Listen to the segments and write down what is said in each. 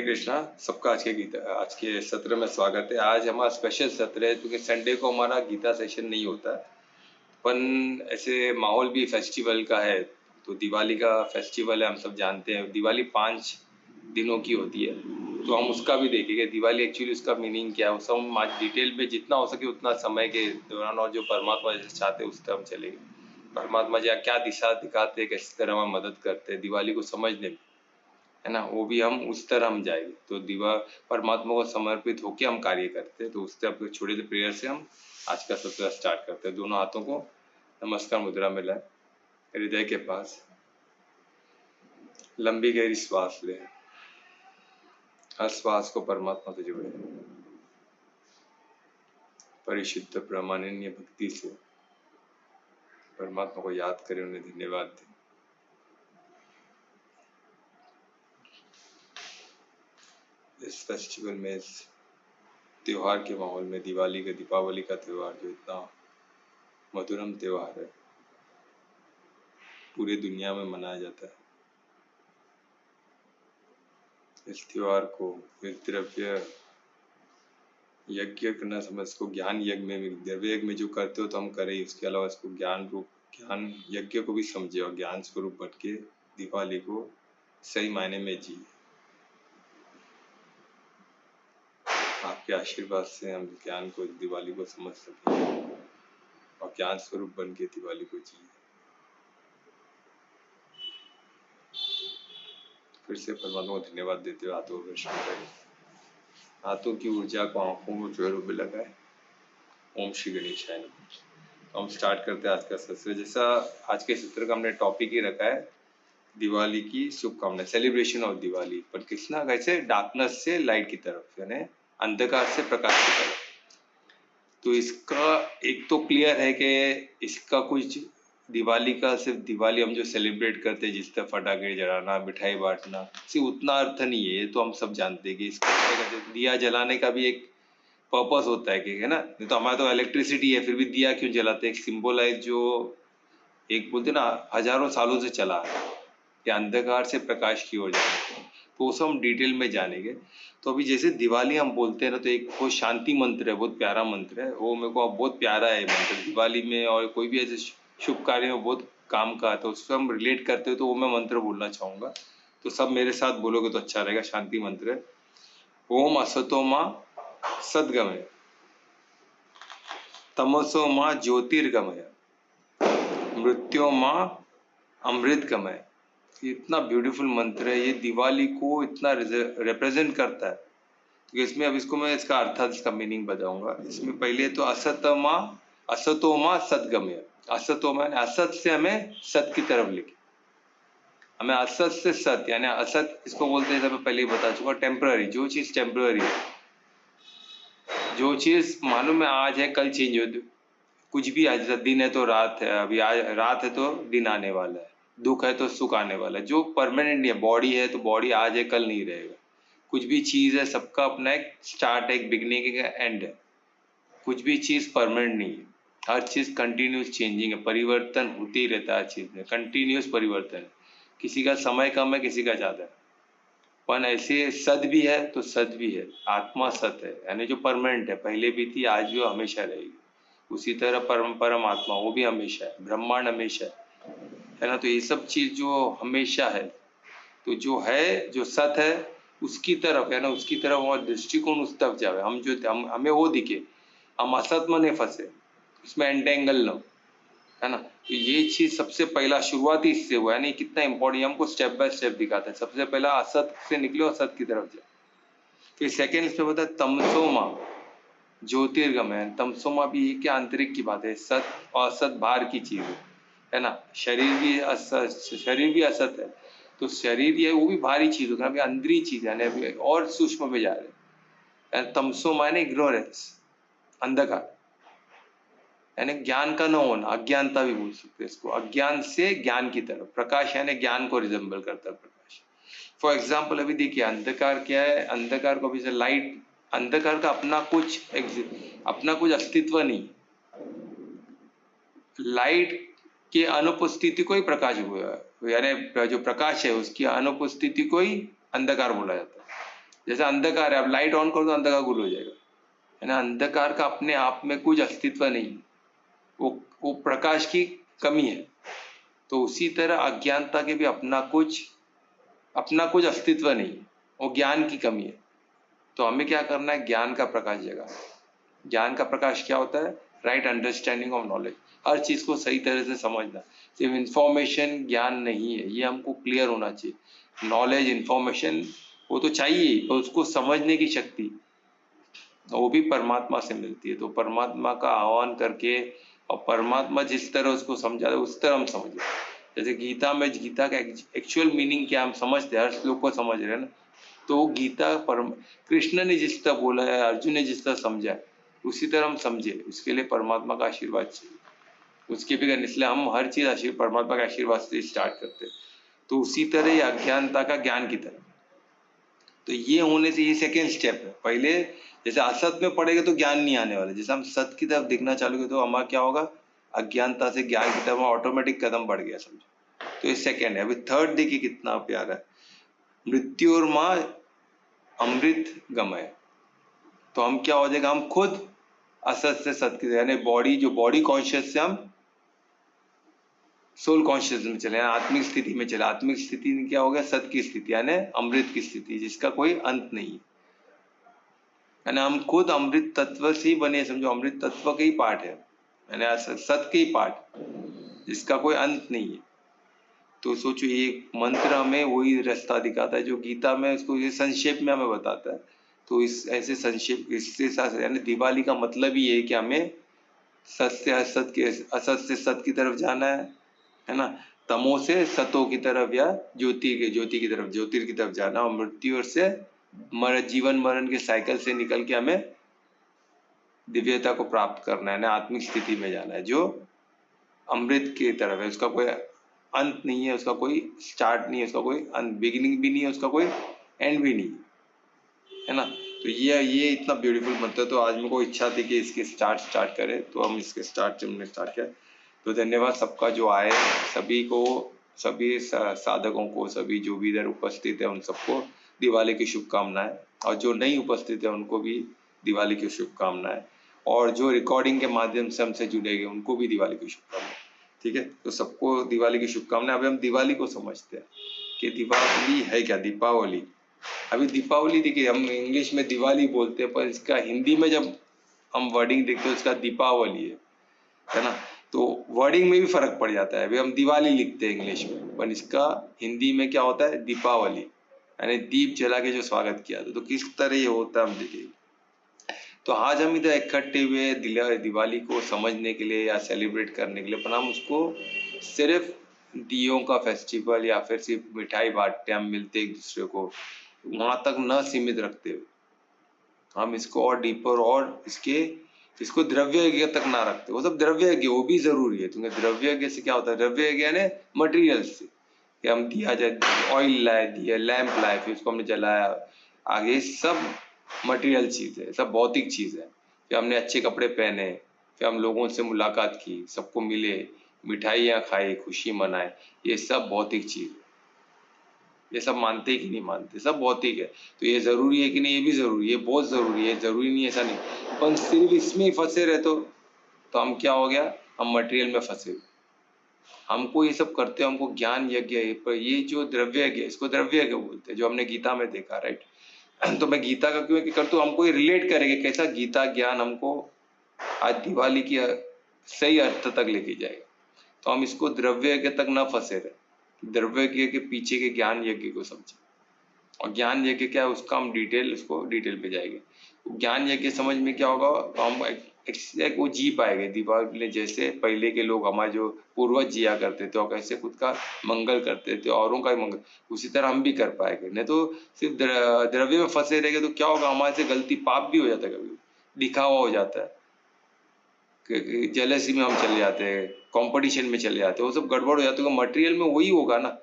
हरे कृष्णा। सबका आज के सत्र में स्वागत है। आज हमारा स्पेशल सत्र है क्योंकि संडे को हमारा गीता सेशन नहीं होता, पर ऐसे माहौल भी फेस्टिवल का है। तो दिवाली का फेस्टिवल है, हम सब जानते हैं। दिवाली 5 दिनों की होती है, तो हम उसका भी देखेंगे। दिवाली एक्चुअली उसका मीनिंग क्या है, उस हम आज डिटेल में जितना हो सके उतना समय के दौरान, और जो परमात्मा जैसे चाहते हैं उस तरह हम चलेंगे। परमात्मा जी क्या दिशा दिखाते हैं, किस तरह हम मदद करते हैं दिवाली को समझने में, है ना, वो भी हम उस तरह हम जाएंगे। तो परमात्मा को समर्पित होकर हम कार्य करते हैं। तो उससे आपको छोटे से प्रेयर से हम आज का सत्र स्टार्ट करते हैं। दोनों हाथों को नमस्कार मुद्रा में लाए, हृदय के पास लंबी गहरी श्वास ले, हर श्वास को परमात्मा से जोड़े, परिशुद्ध प्रामाणिक भक्ति से परमात्मा को याद करें, उन्हें धन्यवाद दें। इस फेस्टिवल में, इस त्योहार के माहौल में, दीपावली का त्योहार जो इतना मधुरम त्योहार है, पूरी दुनिया में मनाया जाता है। इस त्योहार को इस द्रव्य यज्ञ करना समझ, इसको ज्ञान यज्ञ में, द्रव्य यज्ञ में जो करते हो तो हम करें, इसके अलावा इसको ज्ञान यज्ञ को भी समझे और ज्ञान स्वरूप बन के दिवाली को सही मायने में जी। आपके आशीर्वाद से हम ज्ञान को, दिवाली को समझ सके और ज्ञान स्वरूप बन के दिवाली को जी। फिर से परमात्मा को धन्यवाद देते हुए हाथों में दर्शन करें। हाथों की ऊर्जा को आंखों में चेहरों पे लगाए। ओम श्री गणेशाय नमः। हम स्टार्ट करते हैं आज का सत्र। जैसा आज के सत्र का हमने टॉपिक ही रखा है दिवाली की शुभकामनाएं, सेलिब्रेशन ऑफ दिवाली। पर किसना कैसे डार्कनेस से लाइट की तरफ, यानी अंधकार से प्रकाश की तरफ। तो इसका एक तो क्लियर है कि इसका कुछ दिवाली का, सिर्फ दिवाली हम जो सेलिब्रेट करते हैं जिस तरह फटाखे जलाना, मिठाई बांटना, सिर्फ उतना अर्थ नहीं है। ये तो हम सब जानते हैं कि इसका दिया जलाने का भी एक पर्पस होता है कि, है ना। नहीं तो हमारा तो इलेक्ट्रिसिटी है, फिर भी दिया क्यों जलाते हैं? एक सिंबलाइज जो एक बोलते ना हजारों सालों से चला है कि अंधकार से प्रकाश की ओर जाने, तो उसे हम डिटेल में जानेंगे। तो अभी जैसे दिवाली हम बोलते हैं ना, तो एक वो शांति मंत्र है, बहुत प्यारा मंत्र है वो, मेरे को बहुत प्यारा है मंत्र दिवाली में। और कोई भी ऐसे शुभ कार्य में बहुत काम का है, तो उससे हम रिलेट करते हो, तो वो मैं मंत्र बोलना चाहूंगा। तो सब मेरे साथ बोलोगे तो अच्छा रहेगा। शांति मंत्र है, ओम असतो मां सद्गमय, तमसो मां ज्योतिर्गमय, मृत्यो मां अमृतगमय। इतना ब्यूटीफुल मंत्र है, ये दिवाली को इतना रिप्रेजेंट करता है। तो इसमें अब इसको मैं इसका अर्थ, इसका मीनिंग बताऊंगा। इसमें पहले तो असतो मां सद्गमय। असतो मां असत से हमें सत की तरफ लेके, हमें असत से सत, यानी असत इसको बोलते हैं, मैं पहले ही बता चुका, टेम्पररी। जो चीज टेम्पररी है, जो चीज मालूम है आज है कल चेंज हो, कुछ भी आज दिन है तो रात है, अभी आज रात है तो दिन आने वाला है, दुख है तो सुख आने वाला है। जो परमानेंट नहीं है, बॉडी है तो बॉडी आज है कल नहीं रहेगा। कुछ भी चीज है, सबका अपना एक स्टार्ट है, एक बिगनिंग है, एंड है। कुछ भी चीज परमानेंट नहीं है, हर चीज कंटिन्यूस चेंजिंग है, परिवर्तन होते ही रहता है। हर चीज में कंटिन्यूस परिवर्तन है, किसी का समय कम है, किसी का ज्यादा है। पर ऐसे सद भी है तो सद भी है, आत्मा सत है, यानी जो परमानेंट है, पहले भी थी, आज भी वो हमेशा रहेगी। उसी तरह परमात्मा वो भी हमेशा है, ब्रह्मांड हमेशा है ना। तो ये सब चीज जो हमेशा है, तो जो है, जो सत है, उसकी तरफ है ना, उसकी तरफ हमारा दृष्टिकोण उस तरफ जाए, हम जो हमें वो दिखे, हम असत में नहीं फंसे, उसमें एंटेंगल न, है ना। तो ये चीज सबसे पहला शुरुआती इससे हुआ, यानी कितना इंपॉर्टेंट, हमको स्टेप बाय स्टेप दिखाता है। सबसे पहला असत से निकलो, असत की तरफ जाए। फिर सेकेंड इसमें बता तमसोमा ज्योतिर्गमय। तमसोमा भी ये क्या आंतरिक की बात है, सत और असत बाहर की चीज है ना। शरीर भी असत है, तो शरीर ये वो भी बाहरी चीज होगा, अभी अंदरी चीज है ना, और सूक्ष्म में जा रहे हैं। तमसोमा यानी इग्नोरेंस, अंधकार, यानी ज्ञान का न होना, अज्ञानता भी बोल सकते हैं इसको। अज्ञान से ज्ञान की तरफ, प्रकाश यानी ज्ञान को रिजेंबल करता है प्रकाश। फॉर एग्जाम्पल अभी देखिए अंधकार क्या है, अंधकार को अभी से लाइट, अंधकार का अपना कुछ अस्तित्व नहीं। लाइट की अनुपस्थिति को ही प्रकाश हुआ, यानी जो प्रकाश है उसकी अनुपस्थिति को ही अंधकार बोला जाता है। जैसे अंधकार है, आप लाइट ऑन करो तो अंधकार गुल हो जाएगा, है ना। अंधकार का अपने आप में कुछ अस्तित्व नहीं, वो प्रकाश की कमी है। तो उसी तरह अज्ञानता के भी अपना कुछ अस्तित्व नहीं, वो ज्ञान की कमी है। तो हमें क्या करना है, ज्ञान का प्रकाश जगाना। ज्ञान का प्रकाश क्या होता है, राइट अंडरस्टैंडिंग ऑफ नॉलेज, हर चीज को सही तरह से समझना। सिर्फ इंफॉर्मेशन ज्ञान नहीं है, ये हमको क्लियर होना चाहिए। नॉलेज इंफॉर्मेशन वो तो चाहिए, पर उसको समझने की शक्ति वो भी परमात्मा से मिलती है। तो परमात्मा का आह्वान करके, और परमात्मा जिस तरह उसको समझा है उस तरह हम समझे। जैसे गीता में, गीता का एक्चुअल मीनिंग क्या हम समझते हैं, हर श्लोक को समझ रहे हैं ना। तो गीता कृष्ण ने जिस तरह बोला है, अर्जुन ने जिस तरह समझा है, उसी तरह हम समझे। उसके लिए परमात्मा का आशीर्वाद चाहिए, उसके भी करने, इसलिए हम हर चीज परमात्मा के आशीर्वाद से स्टार्ट करते हैं। तो उसी तरह ये अज्ञानता का ज्ञान की तरह, तो ये होने से ये सेकेंड स्टेप है। पहले जैसे असत में पड़ेगा तो ज्ञान नहीं आने वाला, जैसे हम सत की तरफ देखना चालू करें तो हमारा क्या होगा, अज्ञानता से ज्ञान की तरफ ऑटोमेटिक कदम बढ़ गया, समझो। तो ये सेकेंड है। अभी थर्ड देखिए कितना प्यारा है, मृत्यु और माँ अमृत गमय। तो हम क्या हो जाएगा, हम खुद असत से सत की, यानी बॉडी, जो बॉडी कॉन्शियस से हम सोल कॉन्शियस में चले, आत्मिक स्थिति में चले। आत्मिक स्थिति में क्या हो गया, सत की स्थिति, यानी अमृत की स्थिति, जिसका कोई अंत नहीं, यानी हम खुद अमृत तत्व से ही बने, समझो अमृत तत्व के ही पार्ट है, यानी सत के ही पार्ट, जिसका कोई अंत नहीं है। तो सोचो ये मंत्र हमें वही रास्ता दिखाता है जो गीता में, उसको ये संक्षेप में हमें बताता है। तो इस ऐसे संक्षेप, इससे साथ, यानी दिवाली का मतलब ही है कि हमें सत से असत के, असत से सत की तरफ जाना है ना। तमो से सतो की तरफ या ज्योति की तरफ, ज्योतिर की तरफ जाना, और मृत्यु से जीवन मरण के साइकिल से निकल के हमें दिव्यता को प्राप्त करना है ना, आत्मिक स्थिति में जाना है जो अमृत की तरफ है। उसका कोई अंत नहीं है, उसका कोई स्टार्ट नहीं है, उसका कोई बिगिनिंग भी नहीं है, उसका कोई एंड भी नहीं है ना। तो ये इतना ब्यूटीफुल मंत्र, तो आज मेरे को इच्छा थी कि इसके स्टार्ट करें, तो हम इसके स्टार्ट किया। तो धन्यवाद सबका जो आए, सभी को, सभी साधकों को, सभी जो भी इधर उपस्थित है उन सबको दिवाली की शुभकामनाएं, और जो नहीं उपस्थित है उनको भी दिवाली की शुभकामनाएं, और जो रिकॉर्डिंग के माध्यम से हमसे जुड़ेंगे उनको भी दिवाली की शुभकामनाएं। ठीक है, तो सबको दिवाली की शुभकामनाएं। अभी हम दिवाली को समझते हैं कि दिवाली है क्या, दीपावली। अभी दीपावली देखिए, हम इंग्लिश में दिवाली बोलते हैं, पर इसका हिंदी में जब हम वर्डिंग देखते हैं उसका दीपावली है ना। तो वर्डिंग में भी फर्क पड़ जाता है। अभी हम दिवाली लिखते हैं इंग्लिश में, पर इसका हिंदी में क्या होता है, दीपावली, यानी दीप जला के जो स्वागत किया था। तो किस तरह ये होता है हम देखेंगे। तो आज हम इधर इकट्ठे हुए दिवाली को समझने के लिए या सेलिब्रेट करने के लिए, पर हम उसको सिर्फ दियों का फेस्टिवल या फिर सिर्फ मिठाई बांटते, हम मिलते एक दूसरे को, वहां तक न सीमित रखते हुए हम इसको और डीपर, और इसको द्रव्य यज्ञ तक ना रखते। वो सब द्रव्य यज्ञ, वो भी जरूरी है, क्योंकि द्रव्य यज्ञ से क्या होता है, द्रव्य यज्ञ यानी मटेरियल से, कि हम दिया जाए, ऑयल लाए, दिया लैंप लाए, फिर उसको हमने जलाया, आगे सब मटेरियल चीज है, सब भौतिक चीज है। फिर हमने अच्छे कपड़े पहने, फिर हम लोगों से मुलाकात की, सबको मिले, मिठाइयाँ खाई, खुशी मनाए, ये सब भौतिक चीज है। ये सब मानते कि नहीं मानते, सब भौतिक है। तो ये जरूरी है कि नहीं, ये भी जरूरी है, बहुत जरूरी है, जरूरी नहीं ऐसा नहीं, पर सिर्फ इसमें ही फंसे रहे तो हम क्या हो गया, हम मटेरियल में फंसे। हमको ये सब करते, हमको ज्ञान यज्ञ है, पर ये जो द्रव्य यज्ञ, इसको द्रव्य यज्ञ बोलते हैं, जो हमने गीता में देखा, राइट। तो मैं गीता का क्यों करता हूँ, हमको ये रिलेट करेंगे कैसा गीता ज्ञान हमको आज दिवाली की सही अर्थ तक लेके जाएगा। तो हम इसको द्रव्य यज्ञ तक ना फंसे रहे, द्रव्य यज्ञ के पीछे के ज्ञान यज्ञ को समझे। और ज्ञान यज्ञ क्या है, उसका हम डिटेल पे जाएंगे। ज्ञान यज्ञ समझ में क्या होगा, तो हम एक वो जी पाएंगे दिवाली, जैसे पहले के लोग, हमारे जो पूर्वज जिया करते थे, और कैसे खुद का मंगल करते थे, औरों का मंगल, उसी तरह हम भी कर पाएंगे। नहीं तो सिर्फ द्रव्य में फंसे रहेंगे तो क्या होगा, हमारे से गलती, पाप भी हो जाता है, कभी दिखावा हो जाता है, जेलसी में हम चले जाते हैं, कंपटीशन में चले जाते हैं, वो सब गड़बड़ हो जाता है। मटेरियल में वही होगा ना,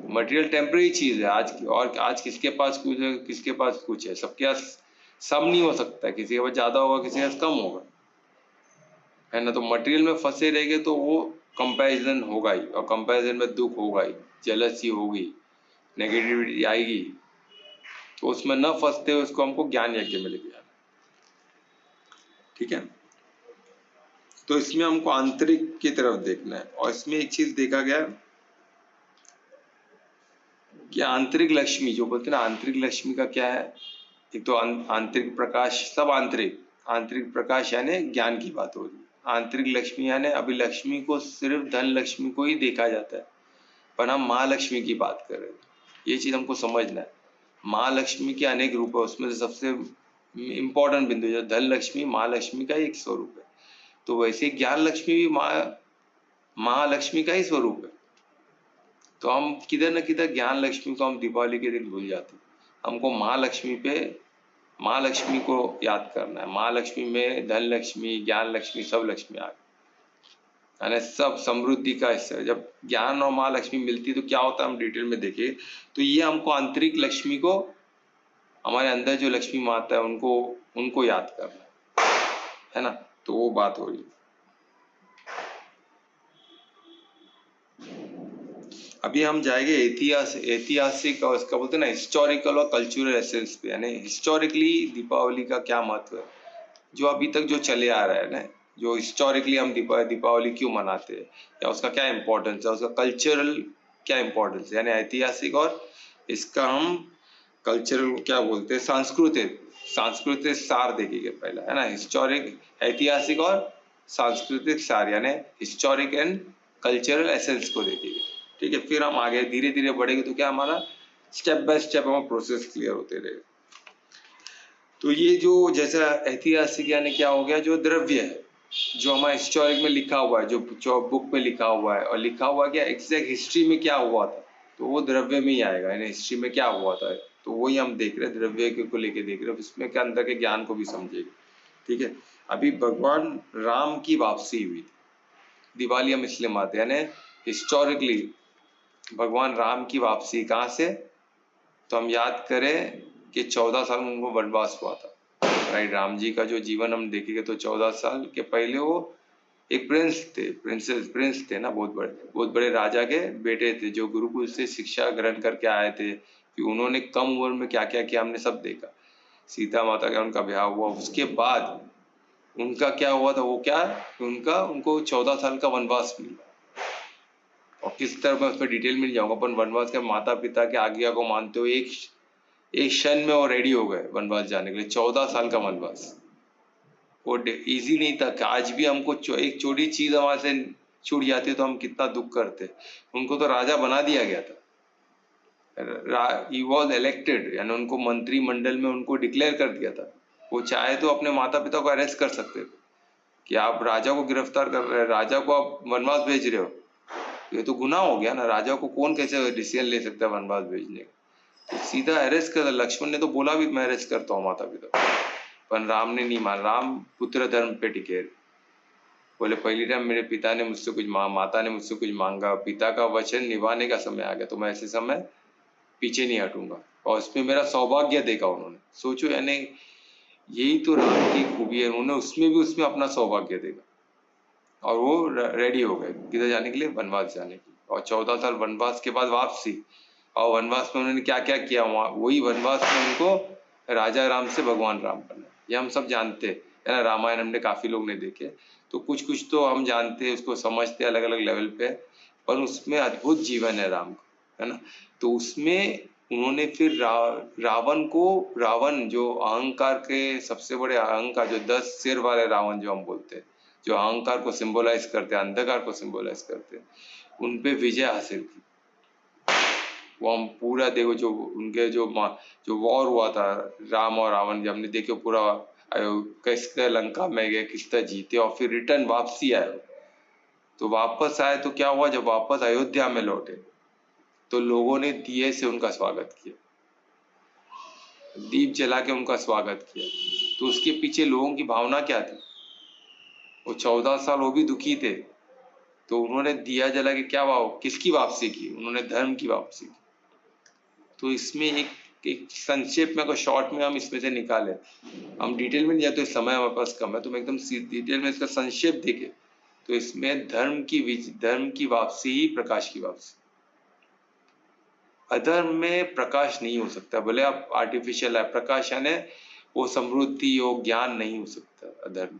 मटेरियल टेम्परेरी चीज है आज की, और आज किसके पास कुछ है, किसके पास कुछ है, सबके पास सब नहीं हो सकता, किसी के पास ज्यादा होगा, किसी के पास कम होगा, है ना। तो मटेरियल में फंसे रहेंगे तो वो कंपैरिजन होगा ही, और कंपैरिजन में दुख होगा ही, जेलसी होगी, नेगेटिविटी आएगी, तो उसमें न फंसते हुए उसको हमको ज्ञान यज्ञ में लेके जाना। ठीक है, तो इसमें हमको आंतरिक की तरफ देखना है। और इसमें एक चीज देखा गया कि आंतरिक लक्ष्मी जो बोलते हैं ना, आंतरिक लक्ष्मी का क्या है? एक तो आंतरिक प्रकाश, सब आंतरिक, आंतरिक प्रकाश यानी ज्ञान की बात हो रही है। आंतरिक लक्ष्मी यानी अभी लक्ष्मी को सिर्फ धन लक्ष्मी को ही देखा जाता है, पर हम महालक्ष्मी की बात कर रहे हैं। ये चीज हमको समझना है। महालक्ष्मी के अनेक रूप है, उसमें से सबसे इम्पोर्टेंट बिंदु जो धन लक्ष्मी महालक्ष्मी का एक स्वरूप है। तो वैसे ज्ञान लक्ष्मी भी महालक्ष्मी का ही स्वरूप है। तो हम किधर न किधर ज्ञान लक्ष्मी को हम दीपावली के दिन भूल जाते हैं। हमको महालक्ष्मी को याद करना है। महालक्ष्मी में धन लक्ष्मी, ज्ञान लक्ष्मी, सब लक्ष्मी आ गई, यानी सब समृद्धि का हिस्सा है। जब ज्ञान और महालक्ष्मी मिलती तो क्या होता है, हम डिटेल में देखें तो ये हमको आंतरिक लक्ष्मी को, हमारे अंदर जो लक्ष्मी माता है उनको याद करना है ना। तो वो बात हो रही है। अभी हम जाएंगे ऐतिहासिक और इसका बोलते हैं ना हिस्टोरिकल और कल्चरल एसेंस पे, यानी हिस्टोरिकली दीपावली का क्या महत्व है, जो अभी तक जो चले आ रहा है ना, जो हिस्टोरिकली हम दीपावली क्यों मनाते हैं, या उसका क्या इम्पोर्टेंस है, उसका कल्चरल क्या इम्पोर्टेंस है, यानी ऐतिहासिक, और इसका हम कल्चरल क्या बोलते हैं, सांस्कृतिक सार देखेंगे पहला, है ना। हिस्टोरिक, ऐतिहासिक और सांस्कृतिक सार, यानी हिस्टोरिक एंड कल्चरल एसेंस को देखेंगे। ठीक है, फिर हम आगे धीरे धीरे बढ़ेंगे तो क्या हमारा स्टेप बाय स्टेप हमारा प्रोसेस क्लियर होते रहेगा। तो ये जो जैसा ऐतिहासिक यानी क्या हो गया, जो द्रव्य है जो हमारे हिस्टोरिक में लिखा हुआ है, जो बुक में लिखा हुआ है, और लिखा हुआ क्या एग्जैक्ट हिस्ट्री में क्या हुआ था, तो वो द्रव्य में ही आएगा, यानी हिस्ट्री में क्या हुआ था, तो वही हम देख रहे हैं, द्रव्य को लेके देख रहे हैं, उसमें क्या अंदर के ज्ञान को भी समझेंगे। ठीक है, अभी भगवान राम की वापसी हुई थी, दिवाली हम इसलिए मनाते हैं, यानी हिस्टोरिकली भगवान राम की वापसी कहाँ से, तो हम याद करें कि 14 साल में उनको वनवास हुआ था, राइट। राम जी का जो जीवन हम देखेंगे तो 14 साल के पहले वो एक प्रिंस थे ना, बहुत बड़े राजा के बेटे थे, जो गुरुकुल से शिक्षा ग्रहण करके आए थे। कि उन्होंने कम उम्र में क्या क्या किया हमने सब देखा। सीता माता का उनका ब्याह हुआ, उसके बाद उनका क्या हुआ था, वो क्या उनको 14 साल का वनवास मिला। और किस तरह मैं उस पर डिटेल में नहीं जाऊंगा, पर वनवास के माता पिता के आज्ञा को मानते हुए एक क्षण में वो रेडी हो गए वनवास जाने के लिए। 14 साल का वनवास वो इजी नहीं था। कि आज भी हमको एक छोटी चीज हमारे से छूट जाती तो हम कितना दुख करते। उनको तो राजा बना दिया गया था, ही वॉज इलेक्टेड, यानी उनको मंत्रिमंडल में उनको डिक्लेयर कर दिया था। वो चाहे तो अपने माता पिता को अरेस्ट कर सकते थे कि आप राजा को गिरफ्तार कर रहे हैं, राजा को आप वनवास भेज रहे हो, ये तो गुनाह हो गया ना। राजा को कौन कैसे डिसीजन ले सकता है वनवास भेजने का, तो सीधा अरेस्ट कर। लक्ष्मण ने तो बोला भी मैं अरेस्ट करता हूँ माता पिता को, पर राम ने नहीं मान। राम पुत्र धर्म पे टिके, बोले पहली टाइम मेरे पिता ने मुझसे कुछ माता ने मुझसे कुछ मांगा, पिता का वचन निभाने का समय आ गया, तो मैं ऐसे समय पीछे नहीं हटूंगा। और इसमें मेरा सौभाग्य देखा उन्होंने, सोचो, यानी यही तो राम की खूबी है, उन्होंने उसमें अपना सौभाग्य देखा और वो रेडी हो गए किधर जाने के लिए, वनवास जाने के लिए। और 14 साल वनवास के बाद वापसी, और वनवास में उन्होंने क्या क्या किया, वहाँ वही वनवास में उनको राजा राम से भगवान राम बना। ये हम सब जानते हैं, है ना। रामायण हमने काफी लोग ने देखे, तो कुछ कुछ तो हम जानते हैं, उसको समझते हैं अलग अलग लेवल पे, पर उसमें अद्भुत जीवन है राम का, है ना। तो उसमें उन्होंने फिर रावण जो अहंकार के सबसे बड़े अहंकार, जो 10 सिर वाले रावण जो हम बोलते हैं, जो अहंकार को सिंबलाइज करते हैं, अंधकार को सिंबलाइज करते हैं, उन पे विजय हासिल की। वो हम पूरा देखो, जो उनके जो वॉर हुआ था राम और रावण, जब हमने देखो पूरा किस तरह लंका में गए, किस तरह जीते, और फिर रिटर्न वापसी आए। तो वापस आए तो क्या हुआ, जब वापस अयोध्या में लौटे तो लोगों ने दिए से उनका स्वागत किया, दीप जला के उनका स्वागत किया। तो उसके पीछे लोगों की भावना क्या थी, वो 14 साल वो भी दुखी थे, तो उन्होंने दिया जला के क्या किसकी वापसी की, उन्होंने धर्म की वापसी की। तो इसमें एक संक्षेप में, शॉर्ट में हम इसमें से निकाले, हम डिटेल में नहीं जाते, समय हमारे पास कम है, तो मैं एकदम डिटेल में इसका संक्षेप देखे तो इसमें धर्म की वापसी ही प्रकाश की वापसी। अधर्म में प्रकाश नहीं हो सकता, भले आप आर्टिफिशियल है, प्रकाश यानी वो समृद्धि योग ज्ञान नहीं हो सकता अधर्म।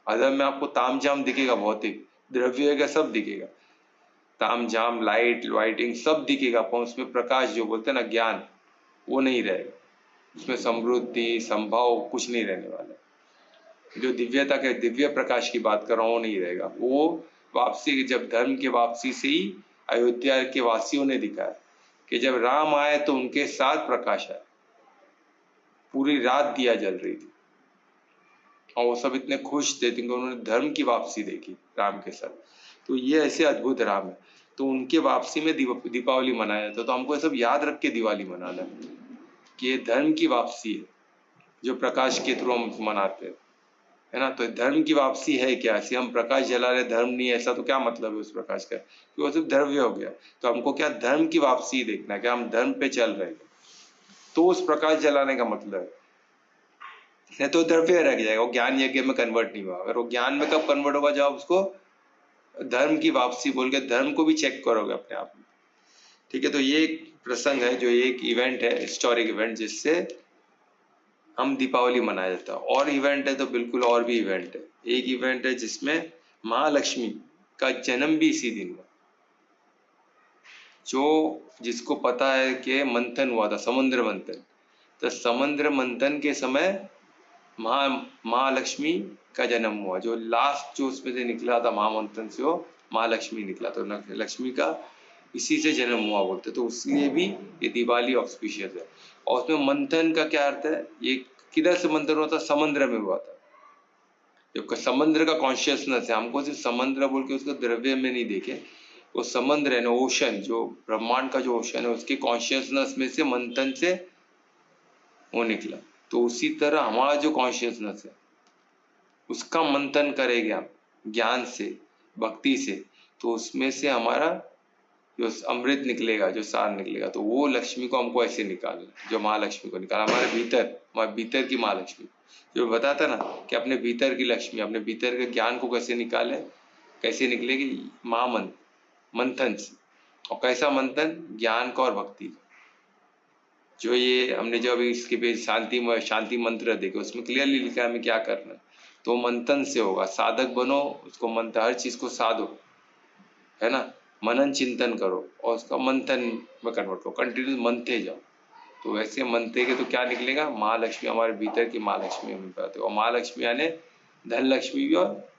अधर्म में आपको तामझाम दिखेगा, भौतिक द्रव्य का सब दिखेगा, तामझाम लाइट लाइटिंग सब दिखेगा, पर उसमें प्रकाश जो बोलते हैं ना ज्ञान, वो नहीं रहेगा, उसमें समृद्धि संभाव कुछ नहीं रहने वाला। जो दिव्यता के दिव्य प्रकाश की बात कर रहा हूँ वो नहीं रहेगा। वो वापसी, जब धर्म के वापसी से ही अयोध्या के वासियों ने दिखाया कि जब राम आए तो उनके साथ प्रकाश आया, पूरी रात दिया जल रही थी और वो सब इतने खुश थे क्योंकि उन्होंने धर्म की वापसी देखी राम के साथ। तो ये ऐसे अद्भुत राम है, तो उनके वापसी में दीपावली मनाया जाता है। तो हमको ये सब याद रख के दिवाली मनाना है कि ये धर्म की वापसी है जो प्रकाश के थ्रू हम मनाते हैं, है ना। तो धर्म की वापसी है क्या, ऐसे हम प्रकाश जला रहे धर्म नहीं है, ऐसा तो क्या मतलब है उस प्रकाश का, कि वो सिर्फ द्रव्य हो गया। तो हमको क्या धर्म की वापसी देखना है, क्या हम धर्म पे चल रहे हैं, तो उस प्रकाश जलाने का मतलब है। नहीं तो द्रव्य रह जाएगा, वो ज्ञान यज्ञ में कन्वर्ट नहीं हुआ। अगर वो ज्ञान में कब कन्वर्ट होगा, जब आप उसको धर्म की वापसी बोल के धर्म को भी चेक करोगे अपने आप में। ठीक है, तो ये एक प्रसंग है, जो एक इवेंट है, हिस्टोरिक इवेंट, जिससे हम दीपावली मनाया जाता है। और इवेंट है तो बिल्कुल और भी इवेंट है। एक इवेंट है जिसमें महालक्ष्मी का जन्म भी इसी दिन हुआ। जो जिसको पता है कि मंथन हुआ था, समुद्र मंथन, तो समुद्र मंथन के समय महालक्ष्मी का जन्म हुआ। जो लास्ट जो उसमें से निकला था महामंथन से, वो महालक्ष्मी निकला, तो लक्ष्मी का इसी से जन्म हुआ बोलते। तो उसलिए भी ये दिवाली ऑस्पिशियस है। और उसमें मंथन का क्या अर्थ है, ये किधर से मंथन हुआ था, समुद्र में हुआ था। जो समुद्र का कॉन्शियसनेस है, हमको सिर्फ समुद्र बोल के उसको द्रव्य में नहीं देखे, वो समुद्र है ना, ओशन, जो ब्रह्मांड का जो ओशन है, उसके कॉन्शियसनेस में से मंथन से वो निकला। तो उसी तरह हमारा जो कॉन्शियसनेस है उसका मंथन करेंगे हम ज्ञान से, भक्ति से, तो उसमें से हमारा जो अमृत निकलेगा, जो सार निकलेगा। तो वो लक्ष्मी को हमको ऐसे निकालना, जो महालक्ष्मी को निकाला हमारे भीतर की महालक्ष्मी, जो बताता ना कि अपने भीतर की लक्ष्मी, अपने भीतर के ज्ञान को कैसे निकाले, कैसे निकलेगी मंथन से। और कैसा मंथन, ज्ञान का और भक्ति का। जो ये हमने जो अभी इसके पे शांति मंत्र देखे, उसमें क्लियरली लिखा है हमें क्या करना है। तो मंथन से होगा, साधक बनो, उसको मंत्र, हर चीज को साधो, है ना, मनन चिंतन करो और उसका मंथन में कन्वर्ट करो, कंटिन्यू मनते जाओ। तो वैसे मनते के तो क्या निकलेगा, महालक्ष्मी, हमारे भीतर की महालक्ष्मी हम पाते हो। और महालक्ष्मी यानी धन लक्ष्मी भी और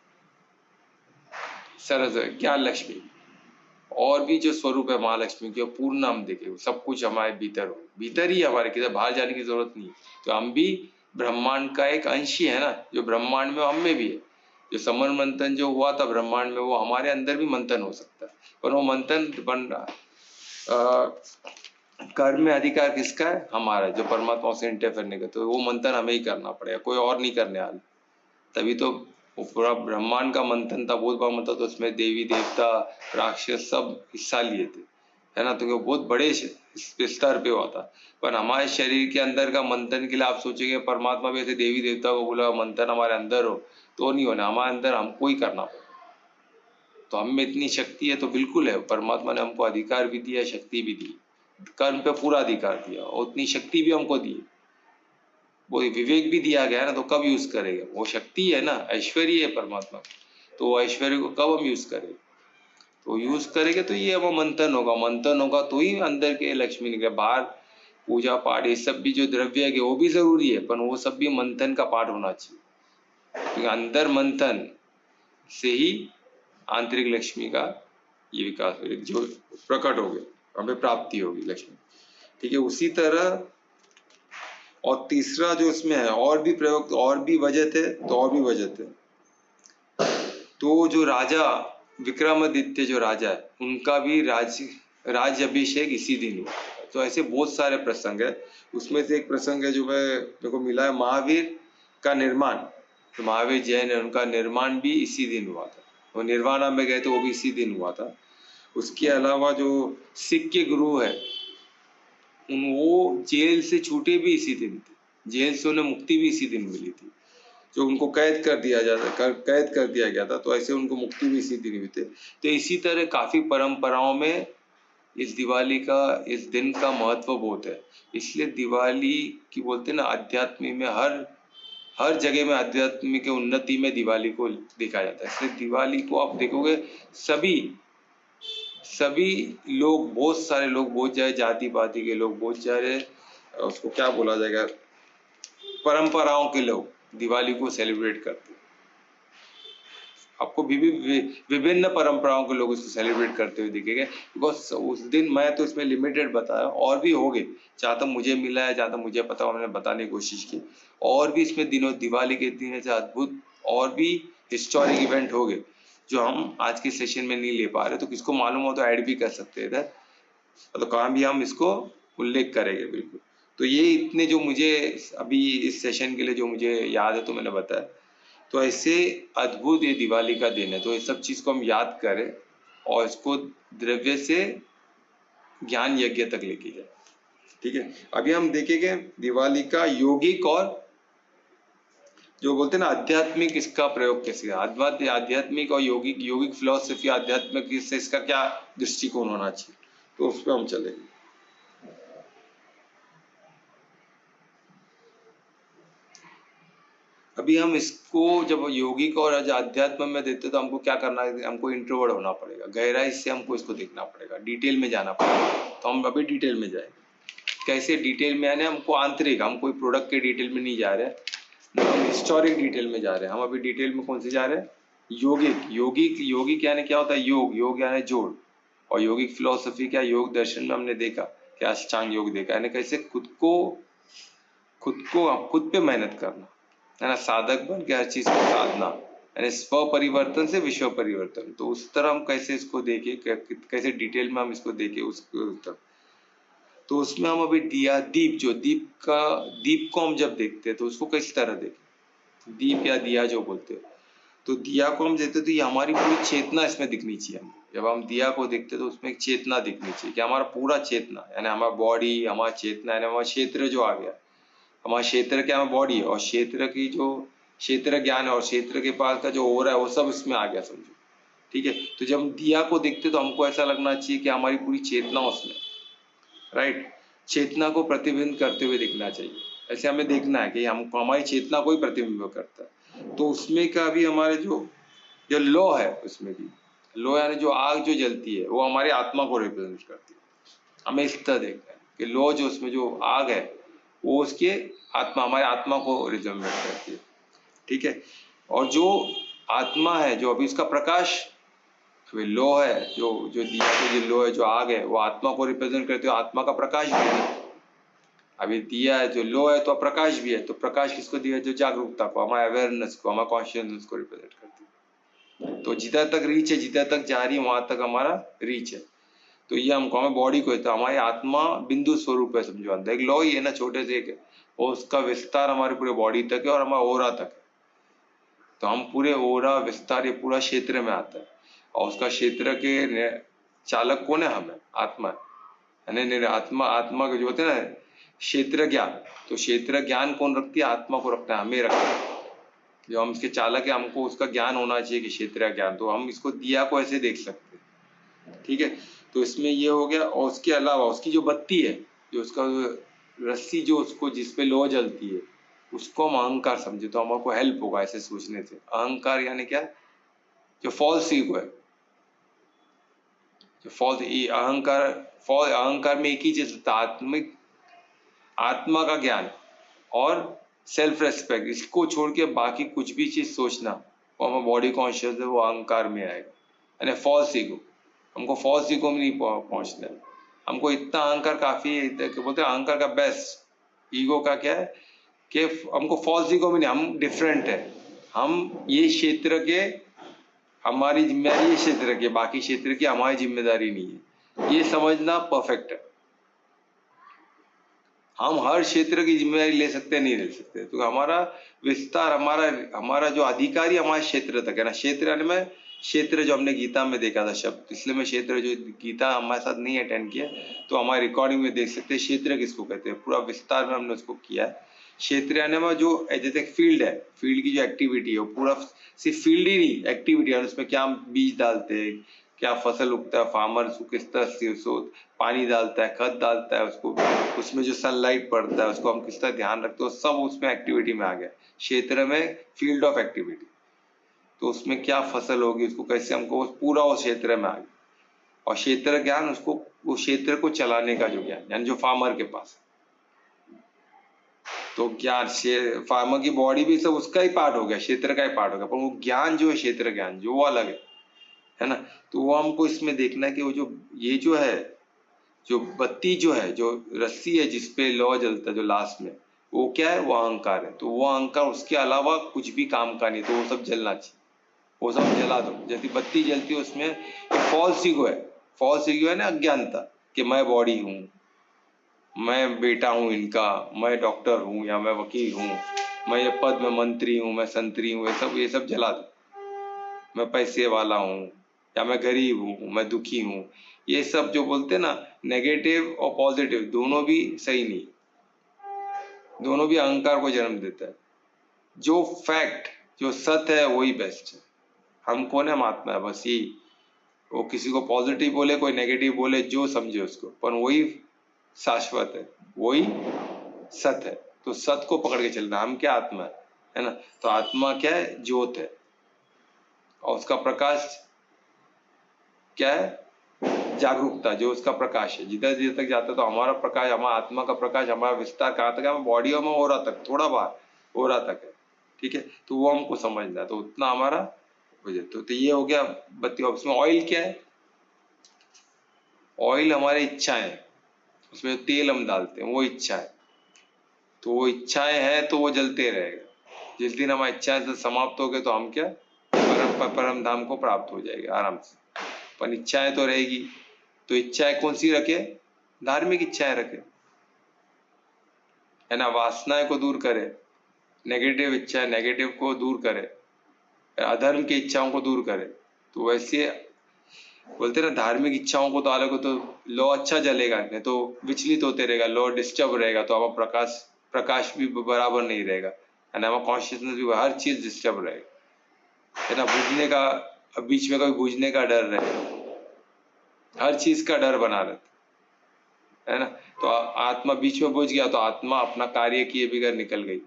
सरस ज्ञान लक्ष्मी, और भी जो स्वरूप है महालक्ष्मी की, पूर्ण नाम देखे, सब कुछ हमारे भीतर हो, भीतर ही हमारे, किधर बाहर जाने की जरूरत नहीं है। तो हम भी ब्रह्मांड का एक अंश ही है ना, जो ब्रह्मांड में हम में भी है। जो समर मंथन जो हुआ था ब्रह्मांड में, वो हमारे अंदर भी मंथन हो सकता है, पर वो मंथन बन रहा कर्म में अधिकार किसका है, हमारा, जो परमात्मा से इंटरफेयर नहीं करते, तो वो मंथन हमें ही करना पड़ेगा, कोई और नहीं करने वाला। तभी तो वो पूरा ब्रह्मांड का मंथन था, बहुत बड़ा मंथन, तो उसमें देवी देवता राक्षस सब हिस्सा लिए थे, है ना। तो वो बहुत बड़े स्तर पे हुआ था। पर हमारे शरीर के अंदर का मंथन के लिए आप सोचेंगे परमात्मा भी ऐसे देवी देवता को बोला मंथन हमारे अंदर हो, तो नहीं होना, हमारे अंदर हमको ही करना पड़ेगा। तो हम में इतनी शक्ति है, तो बिल्कुल है, परमात्मा ने हमको अधिकार भी दिया, शक्ति भी दी, कर्म पे पूरा अधिकार दिया, और उतनी शक्ति भी हमको दी, वो विवेक भी दिया गया ना। तो कब यूज करेंगे, वो शक्ति है ना, ऐश्वर्य है परमात्मा, तो वो ऐश्वर्य को कब हम यूज करेंगे, तो यूज करेंगे तो ये अब मंथन होगा, मंथन होगा तो ही अंदर के लक्ष्मी निकले। बाहर पूजा पाठ ये सब भी जो द्रव्य है वो भी जरूरी है, पर वो सब भी मंथन का पाठ होना चाहिए, क्योंकि अंदर मंथन से ही आंतरिक लक्ष्मी का ये विकास जो प्रकट हो गया, हमें प्राप्ति होगी लक्ष्मी। ठीक है, उसी तरह और तीसरा जो इसमें है, और भी प्रयोग, और भी वजह थे, तो और भी वजह थे। तो जो राजा विक्रमादित्य जो राजा है, उनका भी राज अभिषेक इसी दिन हुआ। तो ऐसे बहुत सारे प्रसंग है, उसमें से एक प्रसंग है जो मेरे को मिला है, महावीर का निर्माण। तो महावीर जैन है, उनका निर्माण भी इसी दिन हुआ था। वो निर्वाणा में गए थे, वो भी इसी दिन हुआ था। उसके अलावा जो सिख के गुरु है, वो जेल से छूटे भी इसी दिन थे, जेल से उन्हें मुक्ति भी इसी दिन मिली थी। जो उनको कैद कर दिया गया था, तो ऐसे उनको मुक्ति भी इसी दिन हुई थी। तो इसी तरह काफी परंपराओं में इस दिवाली का, इस दिन का महत्व बहुत है। इसलिए दिवाली की बोलते हैं ना, आध्यात्म में हर जगह में आध्यात्म के उन्नति में दिवाली को देखा जाता है। इसलिए दिवाली को आप देखोगे सभी सभी लोग, बहुत सारे लोग, बहुत सारे जाति पाति के लोग, बहुत सारे उसको क्या बोला जाएगा, परंपराओं के लोग दिवाली को सेलिब्रेट करते हैं। आपको विभिन्न परंपराओं के लोग इसको सेलिब्रेट करते हुए दिखेंगे। बिकॉज उस दिन, मैं तो इसमें लिमिटेड बताया, और भी होंगे जहाँ तक मुझे मिला है, जहाँ तक मुझे पता मैंने बताने की कोशिश की। और भी इसमें दिनों, दिवाली के दिन ऐसे अद्भुत और भी हिस्टोरिक इवेंट हो गए जो हम आज के सेशन में नहीं ले पा रहे। तो किसको मालूम हो तो ऐड भी कर सकते हैं इधर, तो कहाँ भी हम इसको उल्लेख करेंगे बिल्कुल। तो ये इतने जो मुझे अभी इस सेशन के लिए जो मुझे याद है तो मैंने बताया। तो ऐसे अद्भुत ये दिवाली का दिन है, तो ये सब चीज को हम याद करें और इसको द्रव्य से ज्ञान यज्ञ तक लेके जाए। ठीक है, अभी हम देखेंगे दिवाली का यौगिक और जो बोलते हैं ना आध्यात्मिक, इसका प्रयोग कैसे है। आध्यात्मिक और यौगिक फिलोसफी, आध्यात्मिक से इसका क्या दृष्टिकोण होना चाहिए, तो उस पर हम चलेंगे। अभी हम इसको जब यौगिक और अध्यात्म में देते तो हमको क्या करना है, हमको इंट्रोवर्ट होना पड़ेगा, गहराई से हमको इसको देखना पड़ेगा, डिटेल में जाना पड़ेगा। तो हम अभी डिटेल में जाएंगे। कैसे डिटेल में आने, हमको आंतरिक, हम कोई प्रोडक्ट के डिटेल में नहीं जा रहे हैं, हम हिस्टोरिक डिटेल में जा रहे हैं। हम अभी डिटेल में कौन से जा रहे हैं, यौगिक यानी क्या होता है, योग यानी जोड़। और यौगिक फिलोसफी क्या, योग दर्शन में हमने देखा क्या, अष्टांग योग देखा, यानी कैसे खुद पे मेहनत करना है ना, साधक बन के हर चीज को साधना, यानी स्व परिवर्तन से विश्व परिवर्तन। तो उस तरह हम कैसे इसको देखें, कैसे डिटेल में हम इसको देखें उसको। तो उसमें हम अभी दीप को हम जब देखते हैं तो उसको किस तरह देखें, दीप या दिया जो बोलते हैं। तो दिया को हम देखते तो ये हमारी पूरी चेतना इसमें दिखनी चाहिए। हम जब हम दिया को देखते तो उसमें एक चेतना दिखनी चाहिए कि हमारा पूरा चेतना, यानी हमारा बॉडी, हमारा चेतना, यानी हमारा क्षेत्र जो आ गया, हमारा क्षेत्र क्या है, बॉडी है, और क्षेत्र की जो क्षेत्र ज्ञान है और क्षेत्र के पास का जो हो रहा है वो सब इसमें आ गया समझो। ठीक है, तो जब हम दिया को देखते तो हमको ऐसा लगना चाहिए कि हमारी पूरी चेतना उसमें, राइट, चेतना को प्रतिबिंब करते हुए दिखना चाहिए। ऐसे हमें देखना है कि हमको हमारी चेतना को ही प्रतिबिंब करता है। तो उसमें का भी हमारे जो लो है, उसमें भी लो यानी जो आग जो जलती है वो हमारी आत्मा को रिप्रेजेंट करती है। हमें इस तरह देखना है कि लो जो उसमें जो आग है वो उसके आत्मा, हमारे आत्मा को रिप्रेजेंट करती है। ठीक है, और जो आत्मा है, जो अभी इसका प्रकाश, अभी लो है, जो जो दिया को जो लो है, जो आग है, वो आत्मा को रिप्रेजेंट करती है, आत्मा का प्रकाश भी है। अभी दिया है जो लो है तो प्रकाश भी है, तो प्रकाश किसको दिया, जो जागरूकता को, हमारे अवेयरनेस को, हमारे कॉन्शियसनेस को रिप्रेजेंट करती है। तो जितना तक रीच है, जितना तक जा रही है वहां तक हमारा रीच है। तो ये हमको, हमें बॉडी को, तो हमारी आत्मा बिंदु स्वरूप है समझो, अंदर एक लो ही है ना, छोटे से एक है, और उसका विस्तार हमारे पूरे बॉडी तक है और हमारा ओरा तक है। तो हम पूरे ओरा विस्तार ये पूरा क्षेत्र में आता है, और उसका क्षेत्र के चालक कौन है, हमें आत्मा है, यानी आत्मा के जो होते हैं ना क्षेत्र ज्ञान, तो क्षेत्र ज्ञान कौन रखती है, आत्मा को रखता है, हमें रखता है। जो हम इसके चालक है, हमको उसका ज्ञान होना चाहिए कि क्षेत्र ज्ञान, तो हम इसको दिया को ऐसे देख सकते हैं। ठीक है, तो इसमें ये हो गया। और उसके अलावा उसकी जो बत्ती है, जो उसका रस्सी जो उसको जिसपे लो जलती है, उसको हम अहंकार समझे तो हमको हेल्प होगा ऐसे सोचने से। अहंकार यानी क्या, जो फॉल्स ईगो है, जो अहंकार में एक ही चीज होता है, आत्मा का ज्ञान और सेल्फ रेस्पेक्ट, इसको छोड़ के बाकी कुछ भी चीज सोचना, वो हमारा बॉडी कॉन्शियस है, वो अहंकार में आएगा, यानी फॉल्स ईगो। हमको फॉल्स ईगो में नहीं पहुंचना है, हमको इतना अहंकार काफी है। बोलते हैं अहंकार का बेस्ट, ईगो का क्या है कि हमको फॉल्स ईगो में नहीं, हम डिफरेंट है, हम ये क्षेत्र के, हमारी जिम्मेदारी ये क्षेत्र की, बाकी क्षेत्र की हमारी जिम्मेदारी नहीं है, ये समझना परफेक्ट है। हम हर क्षेत्र की जिम्मेदारी ले सकते नहीं ले सकते, तो हमारा विस्तार, हमारा जो अधिकारी हमारे क्षेत्र तक है ना, क्षेत्र यानी मैं क्षेत्र जो हमने गीता में देखा था शब्द, इसलिए मैं क्षेत्र, जो गीता हमारे साथ नहीं अटेंड किया तो हमारे रिकॉर्डिंग में देख सकते हैं क्षेत्र किसको कहते हैं, पूरा विस्तार में हमने उसको किया है। क्षेत्र यानी में जो जैसे फील्ड है, फील्ड की जो एक्टिविटी है वो पूरा सिर्फ फील्ड ही नहीं, एक्टिविटी है, उसमें क्या हम बीज डालते हैं, क्या फसल उगता है, फार्मर उसको किस तरह से पानी डालता है, खाद डालता है, उसको उसमें जो सनलाइट पड़ता है उसको हम किस तरह ध्यान रखते हैं, सब उसमें एक्टिविटी में आ गया। क्षेत्र में फील्ड ऑफ एक्टिविटी, तो उसमें क्या फसल होगी, उसको कैसे हमको पूरा उस क्षेत्र में आ गया। और क्षेत्र ज्ञान उसको, वो क्षेत्र को चलाने का जो ज्ञान, यानी जो फार्मर के पास, तो ज्ञान से फार्मर की बॉडी भी सब उसका ही पार्ट हो गया, क्षेत्र का ही पार्ट हो गया, पर वो ज्ञान जो है क्षेत्र ज्ञान जो वो अलग है ना। तो वो हमको इसमें देखना है कि वो जो ये जो है, जो बत्ती जो है, जो रस्सी है जिसपे लौ जलता है जो लास्ट में, वो क्या है, वो अहंकार है। तो वो अहंकार उसके अलावा कुछ भी काम का नहीं, तो वो सब जलना चाहिए, वो सब जला दो। जैसी बत्ती जलती है उसमें फॉल्स ईगो है, फॉल्स ईगो है ना, अज्ञानता कि मैं बॉडी हूँ, मैं बेटा हूँ इनका, मैं डॉक्टर हूँ या मैं वकील हूँ, मैं ये पद में मंत्री हूँ, मैं संतरी हूँ, ये सब जला दो। मैं पैसे वाला हूँ या मैं गरीब हूँ, मैं दुखी हूँ, ये सब जो बोलते ना, नेगेटिव और पॉजिटिव दोनों भी सही नहीं, दोनों भी अहंकार को जन्म देता है। जो फैक्ट, जो सत्य है वही बेस्ट है। हम कौन है, महात्मा है, बस यही। वो किसी को पॉजिटिव बोले, कोई नेगेटिव बोले, जो समझे उसको, पर वही शाश्वत है, वही सत्य है। तो सत्य को पकड़ के चलना, हम क्या, आत्मा है ना। तो आत्मा क्या है, ज्योत है, और उसका प्रकाश क्या है, जागरूकता, जो उसका प्रकाश है। जिधर जिधर तक जाता है, तो हमारा प्रकाश, हमारा आत्मा का प्रकाश, हमारा विस्तार कहाँ तक है, हमारा बॉडी में ओरा तक, थोड़ा बाहर ओरा तक है, ठीक है। तो वो हमको समझना है, तो उतना हमारा हो जाए। तो ये हो गया बत्ती। उसमें ऑयल क्या है, ऑयल हमारी इच्छाएं, उसमें तेल हम डालते हैं वो इच्छा है। तो वो इच्छाएं हैं तो वो जलते रहेगा। जिस दिन हमारी इच्छाएं तो समाप्त हो गए, तो हम क्या, परम धाम को प्राप्त हो जाएंगे आराम से। पर इच्छाएं तो रहेगी, तो इच्छाएं कौन सी रखे, धार्मिक इच्छाएं रखे, है ना। वासनाएं को दूर करे, नेगेटिव इच्छा, नेगेटिव को दूर करे, अधर्म की इच्छाओं को दूर करे। तो वैसे बोलते ना, धार्मिक इच्छाओं को तो अलग हो, तो लौ अच्छा जलेगा, नहीं तो विचलित होते रहेगा, लौ डिस्टर्ब रहेगा, तो हमारा प्रकाश प्रकाश भी बराबर नहीं रहेगा, है ना। हमारा कॉन्शियसनेस भी, हर चीज डिस्टर्ब रहेगा, है ना। बुझने का, बीच में कभी बुझने का डर रहेगा, हर चीज का डर बना रहता है ना। तो आत्मा बीच में बुझ गया, तो आत्मा अपना कार्य किए बगैर निकल गई,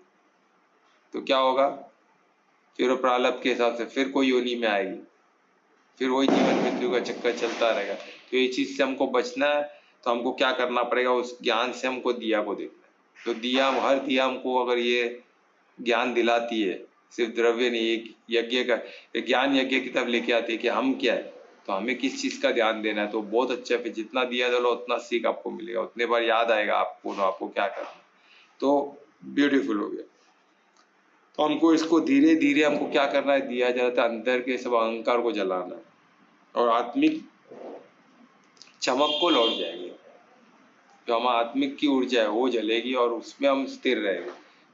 तो क्या होगा, फिर वो प्रारब्ध के हिसाब से फिर कोई योनि में आएगी, फिर वही जीवन मृत्यु का चक्कर चलता रहेगा। तो ये चीज से हमको बचना है, तो हमको क्या करना पड़ेगा, उस ज्ञान से हमको दिया को देखना है। तो दिया, हर दिया हमको अगर ये ज्ञान दिलाती है, सिर्फ द्रव्य नहीं, एक यज्ञ का, एक ज्ञान यज्ञ की तरफ लेके आती है कि हम क्या है, तो हमें किस चीज का ध्यान देना है, तो बहुत अच्छा। फिर जितना दिया चलो उतना सीख आपको मिलेगा, उतने बार याद आएगा आपको क्या करना, तो ब्यूटीफुल हो गया। तो हमको इसको धीरे धीरे हमको क्या करना है, दिया जाता है अंदर के सब अहंकार को जलाना है, और आत्मिक चमक को लौट जाएगी। जो हमारा आत्मिक की ऊर्जा है वो जलेगी, और उसमें हम स्थिर रहेंगे,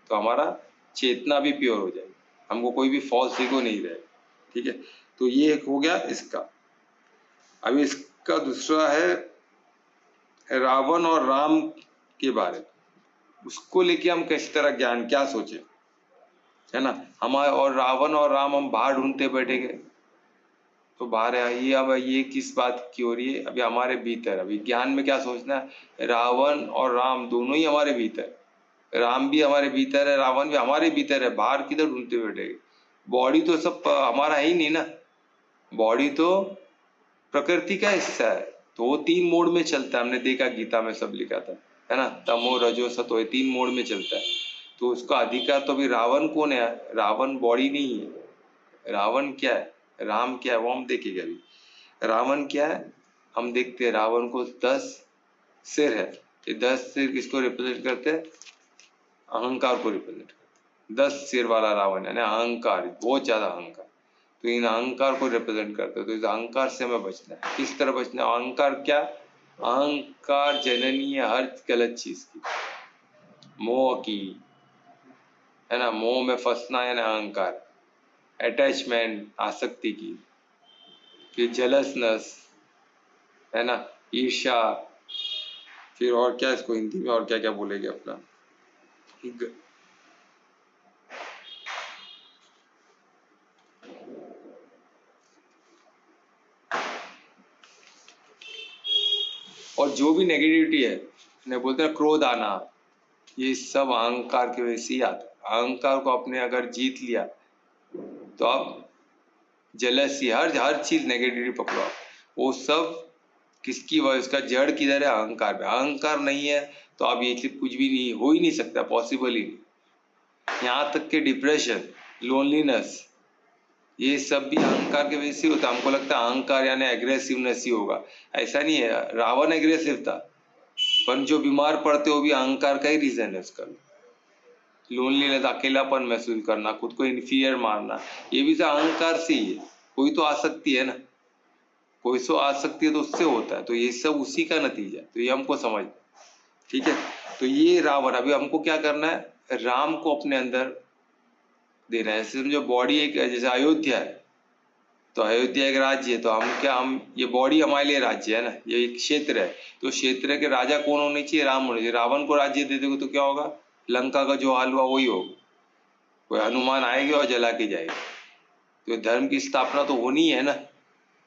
तो हमारा चेतना भी प्योर हो जाएगी, हमको कोई भी फॉल्स ईगो नहीं रहेगा, ठीक है। तो ये एक हो गया इसका। अभी इसका दूसरा है रावण और राम के बारे में, उसको लेके हम किस तरह ज्ञान क्या सोचे, है ना। हमारे और रावण और राम हम बाहर ढूंढते बैठेंगे, तो बाहर है ये, अब ये किस बात की हो रही है, अभी हमारे भीतर। अभी ज्ञान में क्या सोचना है, रावण और राम दोनों ही हमारे भीतर, राम भी हमारे भीतर है, रावण भी हमारे भीतर है, बाहर किधर ढूंढते बैठेंगे। बॉडी तो सब हमारा है ही नहीं ना, बॉडी तो प्रकृति का हिस्सा है, तो वो तीन मोड में चलता है। हमने देखा गीता में सब लिखा था, है ना, तमो रजो सतो, ये तीन मोड में चलता है। तो उसका अधिकार तो अभी रावण कौन है, रावण बॉडी नहीं है, रावण क्या है, राम क्या है, वो हम देखेंगे अभी। रावण क्या है, हम देखते हैं रावण को 10 सिर है। ये 10 सिर किसको रिप्रेजेंट करते हैं, अहंकार को रिप्रेजेंट करते हैं। 10 सिर वाला रावण यानी अहंकार, बहुत ज्यादा अहंकार। तो इन अहंकार को रिप्रेजेंट करते हैं। तो इस अहंकार से हमें बचना है। किस तरह बचना है, अहंकार क्या, अहंकार जननी है हर गलत चीज की, मोह की, है ना, मोह में फंसना यानी अहंकार, अटैचमेंट आसक्ति की, फिर जलसनेस, है ना, ईर्ष्या, फिर और क्या, इसको हिंदी में और क्या क्या बोलेंगे अपना, और जो भी नेगेटिविटी है, नहीं बोलते हैं क्रोध आना, ये सब अहंकार की वजह से ही आता है। अहंकार को आपने अगर जीत लिया तो आप जेलसी, हर चीज नेगेटिविटी पकड़ो आप, वो सब किसकी वजह, उसका जड़ किधर है? अहंकार में। अहंकार नहीं है तो आप ये चीज कुछ भी नहीं, हो ही नहीं सकता, पॉसिबल ही नहीं। यहाँ तक कि डिप्रेशन, लोनलीनेस, ये सब भी अहंकार के वजह से होता है। हमको लगता है अहंकार यानी एग्रेसिवनेस ही होगा, ऐसा नहीं है। रावण एग्रेसिव था, पर जो बीमार पड़ते वो भी अहंकार का ही रीजन है उसका। लोनलीनेस, अकेलापन महसूस करना, खुद को इन्फीरियर मारना, ये भी तो अहंकार से ही है। कोई तो आसक्ति है ना, कोई तो आसक्ति है तो उससे होता है, तो ये सब उसी का नतीजा है। तो ये हमको समझ, ठीक है। तो ये रावण, अभी हमको क्या करना है? राम को अपने अंदर देना है। समझो बॉडी एक, जैसे अयोध्या है, तो अयोध्या एक राज्य है, तो हम क्या, हम ये बॉडी हमारे लिए राज्य है ना, ये एक क्षेत्र है, तो क्षेत्र के राजा कौन होने चाहिए? राम होने चाहिए। रावण को राज्य दे दोगे तो क्या होगा? लंका का जो हाल हुआ वही होगा, कोई हनुमान आएंगे और जला के जाएगा। तो धर्म की स्थापना तो होनी है ना,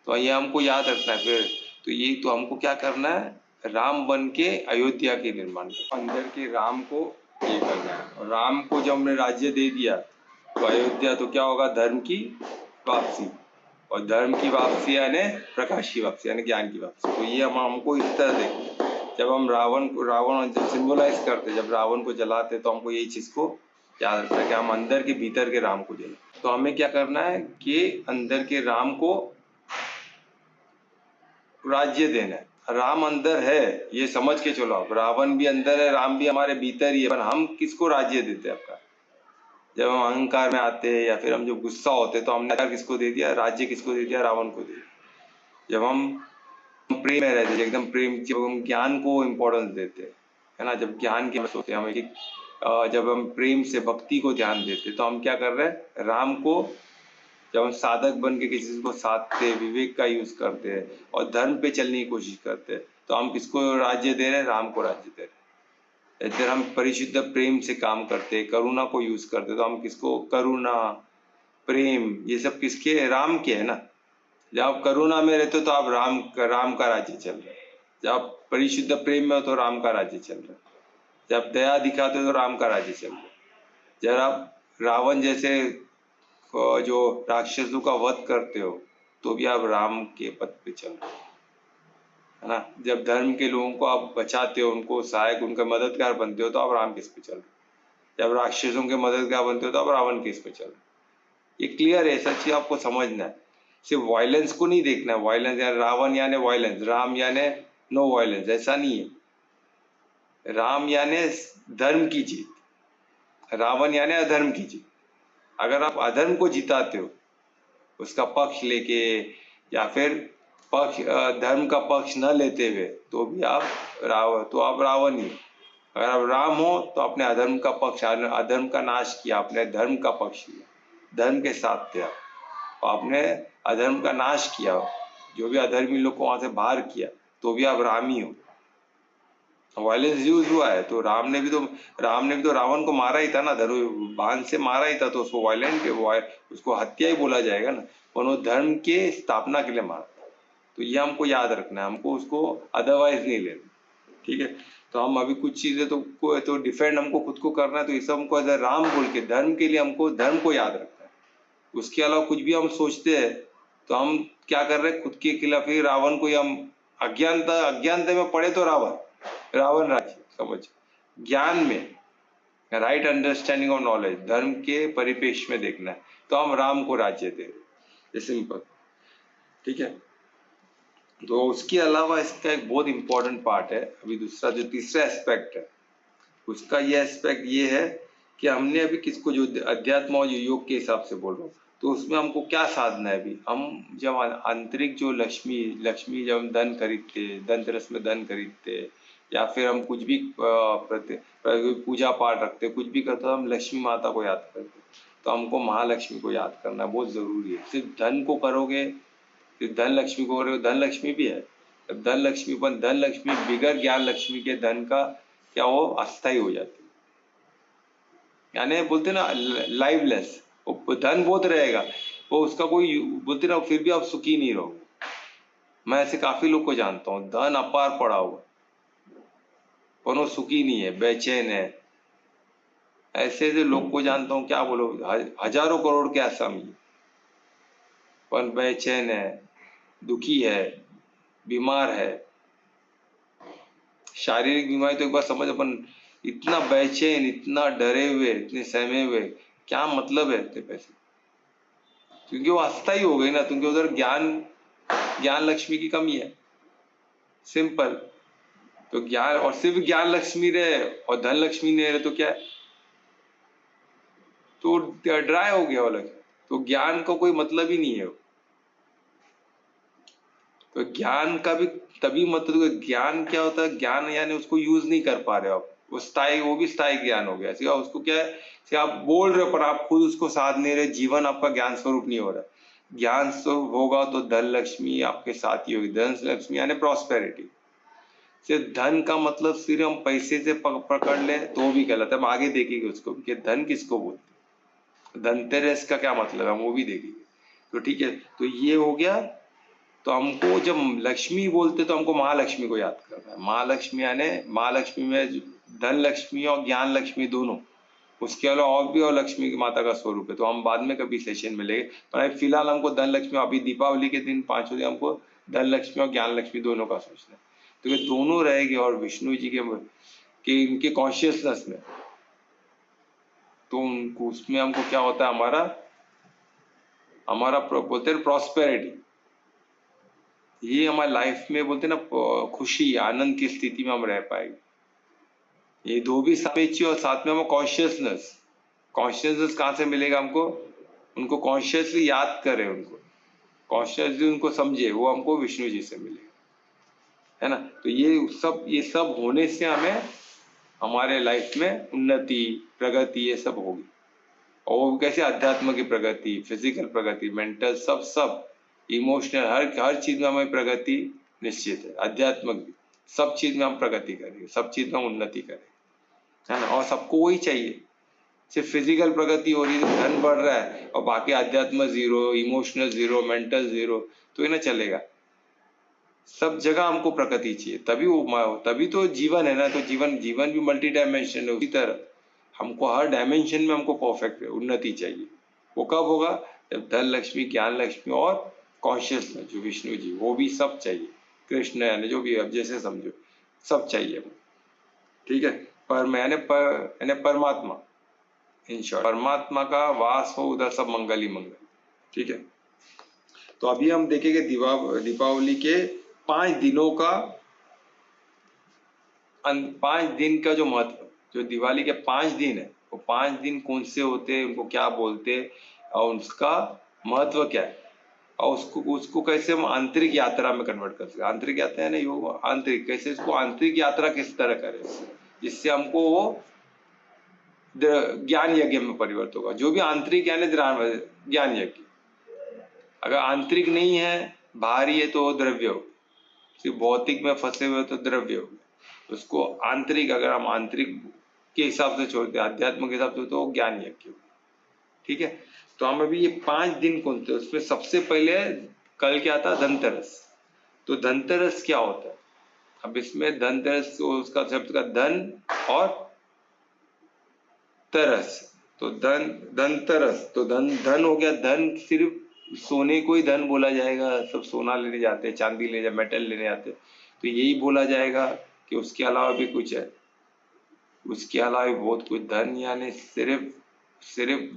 तो ये हमको याद रखना है। फिर तो ये तो हमको क्या करना है? राम बन के अयोध्या के निर्माण, अंदर के राम को ये करना है। और राम को जब हमने राज्य दे दिया तो अयोध्या, तो क्या होगा? धर्म की वापसी, और धर्म की वापसी यानी प्रकाश की वापसी, यानी ज्ञान की वापसी। तो ये हमको इस तरह देखना। जब हम रावण जब सिंबलाइज करते, जब रावण को जलाते, तो हमको यही चीज को याद रखना है कि हम अंदर के भीतर के राम को जलाए। तो हमें क्या करना है कि अंदर के राम को राज्य देना है। राम अंदर है, ये समझ के चलो आप। रावण भी अंदर है, राम भी हमारे भीतर ही है, पर हम किसको राज्य देते हैं आपका? जब हम अहंकार में आते हैं या फिर हम जो गुस्सा होते हैं, तो हमने किसको दे दिया? राज्य किसको दे दिया? रावण को दे दिया। जब हम प्रेम में रहते, एकदम प्रेम, जब हम ज्ञान को इम्पोर्टेंस देते हैं, है ना, जब ज्ञान की होते हैं, हमें जब हम प्रेम से भक्ति को ध्यान देते, तो हम क्या कर रहे हैं? राम को, जब हम साधक बन के किसी को साधते, विवेक का यूज करते हैं और धर्म पे चलने की कोशिश करते हैं, तो हम किसको राज्य दे रहे हैं? राम को राज्य दे रहे हैं। इधर हम परिशुद्ध प्रेम से काम करते, करुणा को यूज करते, तो हम किसको? करुणा, प्रेम, ये सब किसके? राम के है ना। जब आप करुणा में रहते हो तो आप राम का राज्य चल रहा है। जब आप परिशुद्ध प्रेम में हो तो राम का राज्य चल रहा है। जब दया दिखाते हो तो राम का राज्य चल रहा है। जब आप रावण जैसे जो राक्षसों का वध करते हो, तो भी आप राम के पथ पे चल रहे हो, है ना। जब धर्म के लोगों को आप बचाते हो, उनको सहायक, उनका मददगार बनते हो, तो आप राम किस पे चल रहे हो। जब राक्षसों के मददगार बनते हो तो आप रावण किस पे चल रहे हो। ये क्लियर है, सच्ची आपको समझना है। सिर्फ वायलेंस को नहीं देखना है, वायलेंस यानी रावण यानी वायलेंस, राम यानी नो वायलेंस, ऐसा नहीं है। राम यानी धर्म की जीत, रावण यानी अधर्म की जीत। अगर आप अधर्म को जिताते हो, उसका पक्ष लेके, या फिर धर्म का पक्ष न लेते हुए, तो भी आप रावण ही। अगर आप राम हो तो आपने अधर्म का पक्ष, अधर्म का नाश किया, आपने धर्म का पक्ष लिया, धर्म के साथ थे आप, आपने अधर्म का नाश किया, जो भी अधर्मी लोग को वहां से बाहर किया, तो भी आप राम ही हो। वायलेंस यूज हुआ है, तो राम ने भी तो रावण को मारा ही था ना, बाण से मारा ही था, तो उसको उसको हत्या ही बोला जाएगा ना, पर वो धर्म के स्थापना के लिए मारा। तो ये हमको याद रखना है, हमको उसको अदरवाइज नहीं लेना, ठीक है। तो हम अभी कुछ चीजें तो डिफेंड हमको खुद को करना है, तो इसे हमको एज राम बोल के, धर्म के लिए हमको धर्म को याद रखना है। उसके अलावा कुछ भी हम सोचते हैं तो हम क्या कर रहे हैं? खुद के खिलाफ ही रावण को ही हम, अज्ञानता में पड़े तो रावण राज्य समझ, ज्ञान में, राइट अंडरस्टैंडिंग ऑफ नॉलेज, धर्म के परिपेक्ष में देखना है, तो हम राम को राज्य दे रहे, सिंपल, ठीक है। तो उसके अलावा इसका एक बहुत इंपॉर्टेंट पार्ट है, अभी दूसरा जो तीसरा एस्पेक्ट है, उसका ये एस्पेक्ट ये है कि हमने अभी किसको, जो अध्यात्म और योग के हिसाब से बोल रहा हूँ, तो उसमें हमको क्या साधना है? अभी हम जब आंतरिक जो लक्ष्मी जब हम धन खरीदते, धनतेरस में धन खरीदते, या फिर हम कुछ भी पूजा पाठ रखते, कुछ भी करते, हम लक्ष्मी माता को याद करते, तो हमको महालक्ष्मी को याद करना बहुत जरूरी है। सिर्फ धन को करोगे, सिर्फ धन लक्ष्मी को करोगे, धन लक्ष्मी भी है, धन लक्ष्मी, पर धन लक्ष्मी बिगर ज्ञान लक्ष्मी के धन का क्या, वो अस्थायी हो जाती है, यानी बोलते ना लाइवलेस। वो धन बहुत रहेगा, वो उसका कोई बोलते ना, फिर भी आप सुखी नहीं रहोगे। मैं ऐसे काफी लोग को जानता हूँ, धन अपार पड़ा हुआ पर वो सुखी नहीं है, बेचैन है। ऐसे ऐसे लोग को जानता हूँ, क्या बोलो, हजारों करोड़ के आसामी, पर बेचैन है, दुखी है, बीमार है। शारीरिक बीमारी तो एक बार समझ, अपन इतना बेचैन, इतना डरे हुए, इतने सहमे हुए, क्या मतलब है इतने पैसे? क्योंकि वो अस्थायी हो गई ना, क्योंकि उधर ज्ञान ज्ञान लक्ष्मी की कमी है, सिंपल। तो ज्ञान, और सिर्फ ज्ञान लक्ष्मी रहे और धन लक्ष्मी नहीं रहे तो क्या है? तो ड्राई हो गया वो लक्ष्मी, तो ज्ञान का कोई मतलब ही नहीं है। तो ज्ञान का भी तभी मतलब, ज्ञान क्या होता है? ज्ञान यानी उसको यूज नहीं कर पा रहे हो आप, वो भी स्थायी ज्ञान हो गया। सिर्फ उसको क्या है, सिर्फ आप बोल रहे हो पर आप खुद उसको साध नहीं रहे, जीवन आपका ज्ञान स्वरूप नहीं हो रहा। ज्ञान स्वरूप होगा तो धन लक्ष्मी आपके साथ ही होगी। धन लक्ष्मी यानी प्रॉस्पेरिटी। सिर्फ धन का मतलब सिर्फ हम पैसे से पकड़ ले तो भी गलत है। हम आगे देखेंगे उसको कि धन किसको बोलते, धनतेरस का क्या मतलब है, हम वो भी देखेंगे। तो ठीक है, तो ये हो गया। तो हमको जब लक्ष्मी बोलते तो हमको महालक्ष्मी को याद करना है। महालक्ष्मी यानी, महालक्ष्मी में धन लक्ष्मी और ज्ञान लक्ष्मी दोनों, उसके अलावा और भी, और लक्ष्मी की माता का स्वरूप है। तो हम बाद में कभी सेशन में लेंगे, पर फिलहाल हमको धन लक्ष्मी, अभी दीपावली के दिन 5 दिन हमको धन लक्ष्मी और ज्ञान लक्ष्मी दोनों का सोचना है। तो ये दोनों रहेगी, और विष्णु जी के इनके कॉन्शियसनेस में, तो उनको उसमें हमको क्या होता है, हमारा बोलते हैं प्रॉस्पेरिटी। ये हमारी लाइफ में बोलते हैं ना, खुशी आनंद की स्थिति में हम रह पाएंगे। ये दो भी साथ चाहिए, और साथ में हम कॉन्शियसनेस। कॉन्शियसनेस कहाँ से मिलेगा हमको? उनको कॉन्शियसली याद करें, उनको कॉन्शियसली उनको समझे, वो हमको विष्णु जी से मिलेगा, है ना। तो ये सब होने से हमें हमारे लाइफ में उन्नति, प्रगति, ये सब होगी। और कैसे? अध्यात्म की प्रगति, फिजिकल प्रगति, मेंटल, सब इमोशनल, हर चीज में हमें प्रगति निश्चित है। अध्यात्मक भी, सब चीज में हम प्रगति करेंगे, सब चीज में हम उन्नति करेंगे, है ना। और सबको वही चाहिए। सिर्फ फिजिकल प्रगति हो रही है, धन बढ़ रहा है, और बाकी अध्यात्म zero, emotional zero, mental zero, तो ये ना चलेगा। सब जगह हमको प्रगति चाहिए, तभी तो जीवन है ना। तो जीवन भी मल्टी डायमेंशन है। उसी तरह हमको हर डायमेंशन में हमको परफेक्ट उन्नति चाहिए। वो कब होगा? जब धन लक्ष्मी, ज्ञान लक्ष्मी और कॉन्शियसनेस, जो विष्णु जी, वो भी सब चाहिए। कृष्ण यानी जो भी, अब जैसे समझो, सब चाहिए। ठीक है, पर मैंने परमात्मा, इन शॉर्ट परमात्मा का वास हो, उधर सब मंगल ही मंगल। ठीक है, तो अभी हम देखेंगे दीपावली के 5 दिनों का, 5 दिन का जो महत्व, जो दिवाली के 5 दिन है, वो 5 दिन कौन से होते हैं, उनको क्या बोलते हैं, और उसका महत्व क्या है, और उसको कैसे हम आंतरिक यात्रा में कन्वर्ट कर सकते हैं। आंतरिक यात्रा है ना, योग आंतरिक, कैसे इसको आंतरिक यात्रा किस तरह करें जिससे हमको वो ज्ञान यज्ञ में परिवर्तित होगा। जो भी आंतरिक यानी ज्ञान यज्ञ, अगर आंतरिक नहीं है, बाहरी है, तो द्रव्य हो। सिर्फ भौतिक में फंसे हुए तो द्रव्य हो। उसको आंतरिक, अगर हम आंतरिक के हिसाब से छोड़ते, अध्यात्म के हिसाब से, तो ज्ञान यज्ञ। ठीक है, तो हम अभी ये 5 दिन कौन थे, उसमें सबसे पहले कल क्या था? धनतेरस। तो धनतेरस क्या होता है? अब इसमें धनतेरस, उसका शब्द का धन और तरस, तो धनतेरस, तो धन हो गया। धन सिर्फ सोने को ही धन बोला जाएगा, सब सोना लेने जाते हैं, चांदी लेने, मेटल लेने जाते हैं, तो यही बोला जाएगा कि उसके अलावा भी कुछ है? उसके अलावा भी बहुत कुछ। धन यानी सिर्फ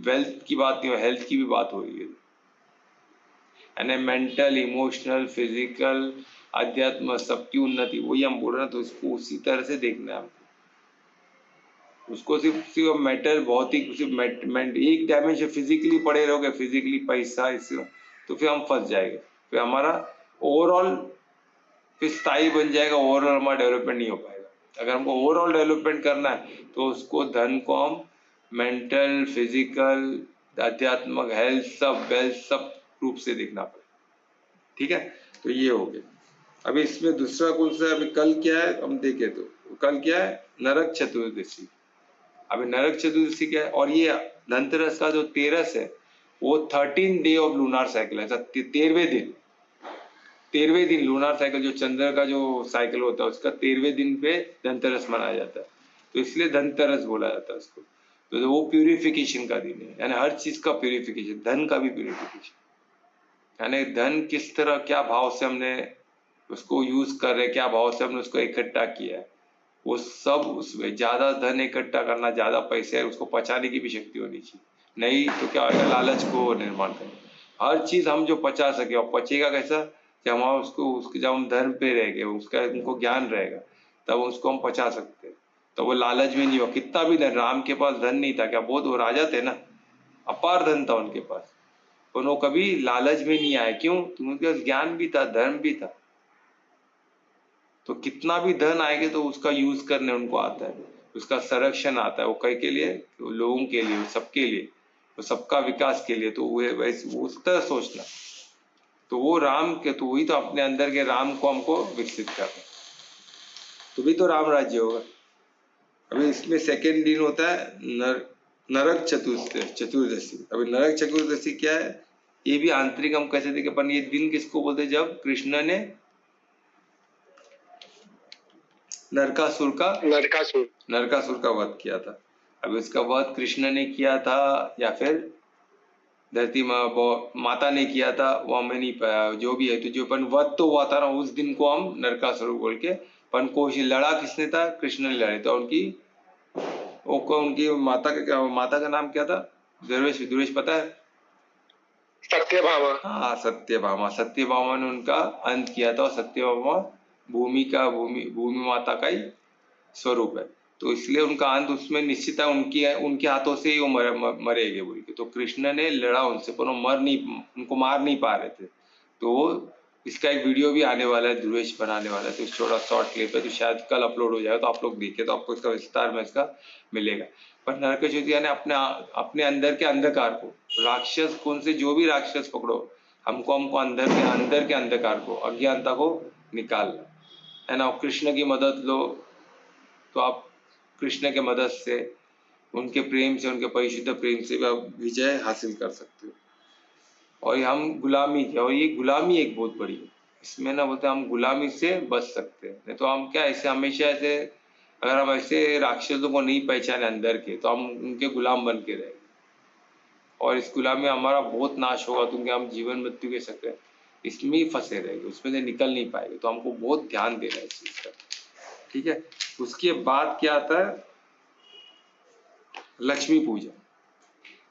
वेल्थ की बात नहीं, हेल्थ की भी बात हो रही है, यानी मेंटल, इमोशनल, फिजिकल, अध्यात्म, सबकी उन्नति, वही हम बोल रहे हैं। तो उसको उसी तरह से देखना है हमको। उसको सिर्फ मेटल, भौतिक, एक डायमेंशन फिजिकली पड़े रहोगे, फिजिकली पैसा, इससे तो फिर हम फंस जाएंगे। फिर हमारा ओवरऑल फिर स्थायी बन जाएगा, ओवरऑल हमारा डेवलपमेंट नहीं हो पाएगा। अगर हमको ओवरऑल डेवलपमेंट करना है तो उसको धन को हम मेंटल, फिजिकल, आध्यात्मिक, हेल्थ, सब वेल्थ, सब रूप से देखना पड़ेगा। ठीक है, तो ये हो गया। अभी इसमें दूसरा कौन सा है? अभी कल क्या है हम देखें, तो कल क्या है? नरक चतुर्दशी। अभी नरक चतुर्दशी क्या है? और ये धनतेरस का जो तेरस है, वो 13 डे ऑफ लूनार साइकिल है, 13वें दिन। 13वें दिन लूनार साइकिल, जो चंद्र का जो साइकिल होता है, उसका 13वें दिन पे धनतेरस मनाया जाता है, तो इसलिए धनतेरस बोला जाता है उसको। तो वो प्यूरिफिकेशन का दिन है, यानी हर चीज का प्यूरिफिकेशन, धन का भी प्यूरिफिकेशन, यानी धन किस तरह, क्या भाव से हमने उसको यूज कर रहे, क्या भाव से हमने उसको इकट्ठा किया है, वो सब उसमें। ज्यादा धन इकट्ठा करना, ज्यादा पैसे, उसको पचाने की भी शक्ति होनी चाहिए, नहीं तो क्या होगा, लालच को निर्माण करें। हर चीज हम जो पचा सके, और पचेगा कैसा, जब हम उसको उसके जब हम धर्म पे रहेंगे, उसका उनको ज्ञान रहेगा, तब उसको हम पचा सकते हैं, तो वो लालच में नहीं हो। कितना भी धन, राम के पास धन नहीं था क्या, बहुत वो राजा थे ना, अपार धन था उनके पास, पर वो कभी लालच में नहीं आए, क्यों, तो उनके पास ज्ञान भी था, धर्म भी था। तो कितना भी धन आएगा तो उसका यूज करने उनको आता है, उसका संरक्षण आता है, वो कई के लिए, लोगों के लिए, सबके लिए, तो सबका विकास के लिए, तो वो वैसे उस तरह सोचना। तो वो राम के, तो वही तो अपने अंदर के राम को हमको विकसित करना, तो भी तो राम राज्य होगा। अभी इसमें सेकेंड दिन होता है नरक चतुर्दशी। अभी नरक चतुर्दशी क्या है, ये भी आंतरिक हम कैसे देखें अपन, ये दिन किसको बोलते हैं, जब कृष्ण ने नरकासुर का वध किया था। अभी उसका वध कृष्ण ने किया था या फिर धरती माता ने किया था, वो हमें नहीं पाया, जो भी है, तो जो अपन वध तो हुआ था ना, उस दिन को हम नरकासुर बोल के अपन कोशिश, लड़ा किसने था, कृष्ण ने लड़े, तो उनकी माता का नाम क्या था, दुर्वेश पता है, सत्यभामा। हाँ, सत्यभामा ने उनका अंत किया था, और सत्यभामा भूमि माता का ही स्वरूप है, तो इसलिए उनका अंत उसमें निश्चित है, उनके हाथों से ही वो मरेंगे बोल के। तो कृष्ण ने लड़ा उनसे, पर वो उनको मार नहीं पा रहे थे। तो इसका एक वीडियो भी आने वाला है, ध्रुवेश बनाने वाला है, तो छोटा शॉर्ट क्लिप है, तो शायद कल अपलोड हो जाएगा, तो आप लोग देखें तो आपको इसका विस्तार में इसका मिलेगा। पर नरक चतुर्थी ने अपने अंदर के अंधकार को, राक्षस कौन से, जो भी राक्षस पकड़ो, हमको अंदर के अंधकार को, अज्ञानता को निकालना है ना। कृष्ण की मदद लो, तो आप कृष्ण के मदद से, उनके प्रेम से, उनके परिशुद्ध प्रेम से भी आप विजय हासिल कर सकते हो। और हम गुलामी, और ये गुलामी एक बहुत बड़ी है, इसमें ना बोलते हम गुलामी से बच सकते हैं, नहीं तो हम क्या ऐसे हमेशा ऐसे, अगर हम ऐसे राक्षसों को नहीं पहचाने अंदर के, तो हम उनके गुलाम बन के रहेंगे, और इस गुलामी में हमारा बहुत नाश होगा, क्योंकि हम जीवन मृत्यु के चक्कर इसमें ही फंसे रहेंगे, उसमें से निकल नहीं पाएंगे। तो हमको बहुत ध्यान देना है इस चीज का, ठीक है। उसके बाद क्या आता है, लक्ष्मी पूजा।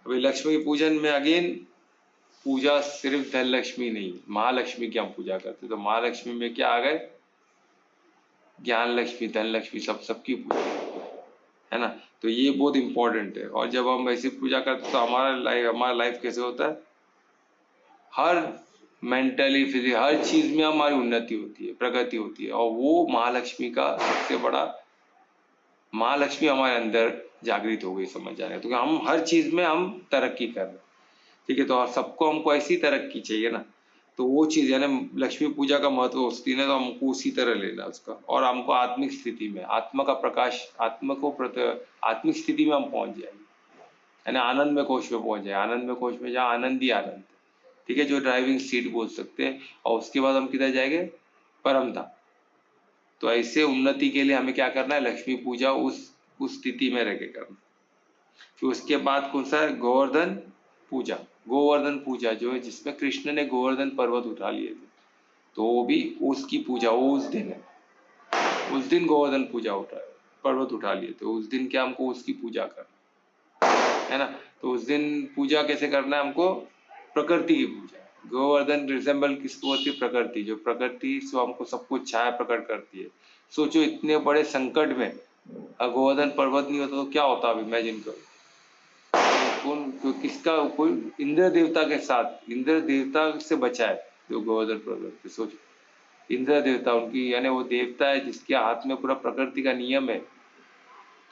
अभी लक्ष्मी पूजन में अगेन, पूजा सिर्फ धन लक्ष्मी नहीं, महालक्ष्मी की हम पूजा करते, तो महालक्ष्मी में क्या आ गए, ज्ञान लक्ष्मी, धन लक्ष्मी, सबकी पूजा है ना। तो ये बहुत इंपॉर्टेंट है, और जब हम ऐसी पूजा करते तो हमारा लाइफ कैसे होता है, हर मेंटली फिजिकली हर चीज में हमारी उन्नति होती है, प्रगति होती है, और वो महालक्ष्मी का सबसे बड़ा, महालक्ष्मी हमारे अंदर जागृत हो गई, समझ जाने, तो हम हर चीज में हम तरक्की कर रहे हैं, ठीक है। तो सबको हमको ऐसी तरक्की चाहिए ना, तो वो चीज यानी लक्ष्मी पूजा का महत्व उस दिन है, तो हमको उसी तरह लेना उसका, और हमको आत्मिक स्थिति में, आत्मा का प्रकाश, आत्मिक स्थिति में हम पहुंच जाएंगे, यानी आनंद में कोश में पहुंच जाए, आनंद में कोश में जहाँ आनंद ही आनंद, ठीक है, जो ड्राइविंग सीट बोल सकते हैं। और उसके बाद हम किधर जाएंगे, परम धाम। तो ऐसे उन्नति के लिए हमें क्या करना है, लक्ष्मी पूजा उस स्थिति में रह के करना। फिर उसके बाद कौन सा है, गोवर्धन पूजा। गोवर्धन पूजा जो है, जिसमें कृष्ण ने गोवर्धन पर्वत उठा लिए थे, तो वो भी उसकी पूजा, वो उस दिन है, उस दिन गोवर्धन पूजा पर्वत उठा लिए, तो उस दिन क्या हमको उसकी पूजा करना है ना। तो उस दिन पूजा कैसे करना है हमको, प्रकृति की पूजा। गोवर्धन रिजेंबल किसको होती है, प्रकृति, जो प्रकृति से हमको सब कुछ छाया प्रकट करती है। सोचो इतने बड़े संकट में गोवर्धन पर्वत नहीं होता तो क्या होता, अब इमेजिन करो, किसका, कोई इंद्र देवता के साथ, इंद्र देवता से बचा है जो गोवर्धन पर्वत पे। सोचो इंद्र देवता, उनकी यानी वो देवता है जिसके हाथ में पूरा प्रकृति का नियम है,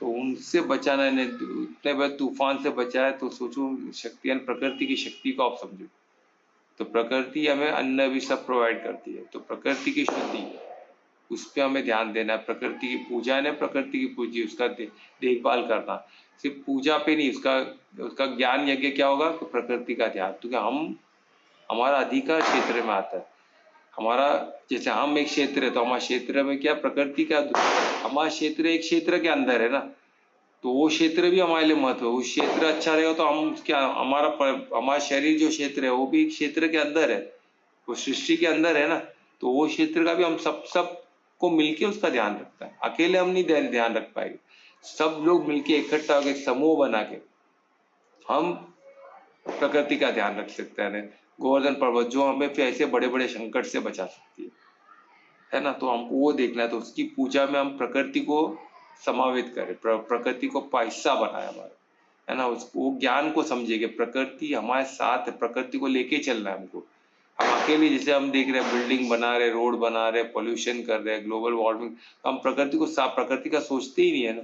तो उनसे बचाना ने इतने बड़े तूफान से बचाया, तो सोचो शक्ति, यानी प्रकृति की शक्ति को आप समझो। तो प्रकृति हमें अन्न भी सब प्रोवाइड करती है, तो प्रकृति की शुद्धि, उस पर हमें ध्यान देना है। प्रकृति की पूजा ने, प्रकृति की पूजी, उसका देखभाल करना, सिर्फ पूजा पे नहीं, उसका ज्ञान यज्ञ क्या होगा, तो प्रकृति का ध्यान, क्योंकि हमारा अधिकार क्षेत्र में आता है। हमारा जैसे हम एक क्षेत्र है तो हमारे क्षेत्र में क्या प्रकृति का, हमारा क्षेत्र एक क्षेत्र के अंदर है ना, तो वो क्षेत्र भी हमारे लिए महत्व है। उस क्षेत्र अच्छा रहेगा तो हम क्या, हमारा शरीर जो क्षेत्र है वो भी क्षेत्र के अंदर है, वो सृष्टि के अंदर है ना, तो वो क्षेत्र का भी हम सब को मिलके उसका ध्यान रखता है। अकेले हम नहीं ध्यान रख पाएंगे, सब लोग मिलके इकट्ठा होकर समूह बना के हम प्रकृति का ध्यान रख सकते हैं। गोवर्धन पर्वत जो हमें फिर ऐसे बड़े बड़े संकट से बचा सकती है ना, तो हमको वो देखना है। तो उसकी पूजा में हम प्रकृति को समावित करें, प्रकृति को हिस्सा बनाए हमारे, है ना, उसको ज्ञान को समझे कि प्रकृति हमारे साथ है, प्रकृति को लेके चलना है हमको। हम अकेले जैसे हम देख रहे हैं बिल्डिंग बना रहे, रोड बना रहे, पोल्यूशन कर रहे हैं, ग्लोबल वार्मिंग, तो हम प्रकृति का सोचते ही नहीं है ना।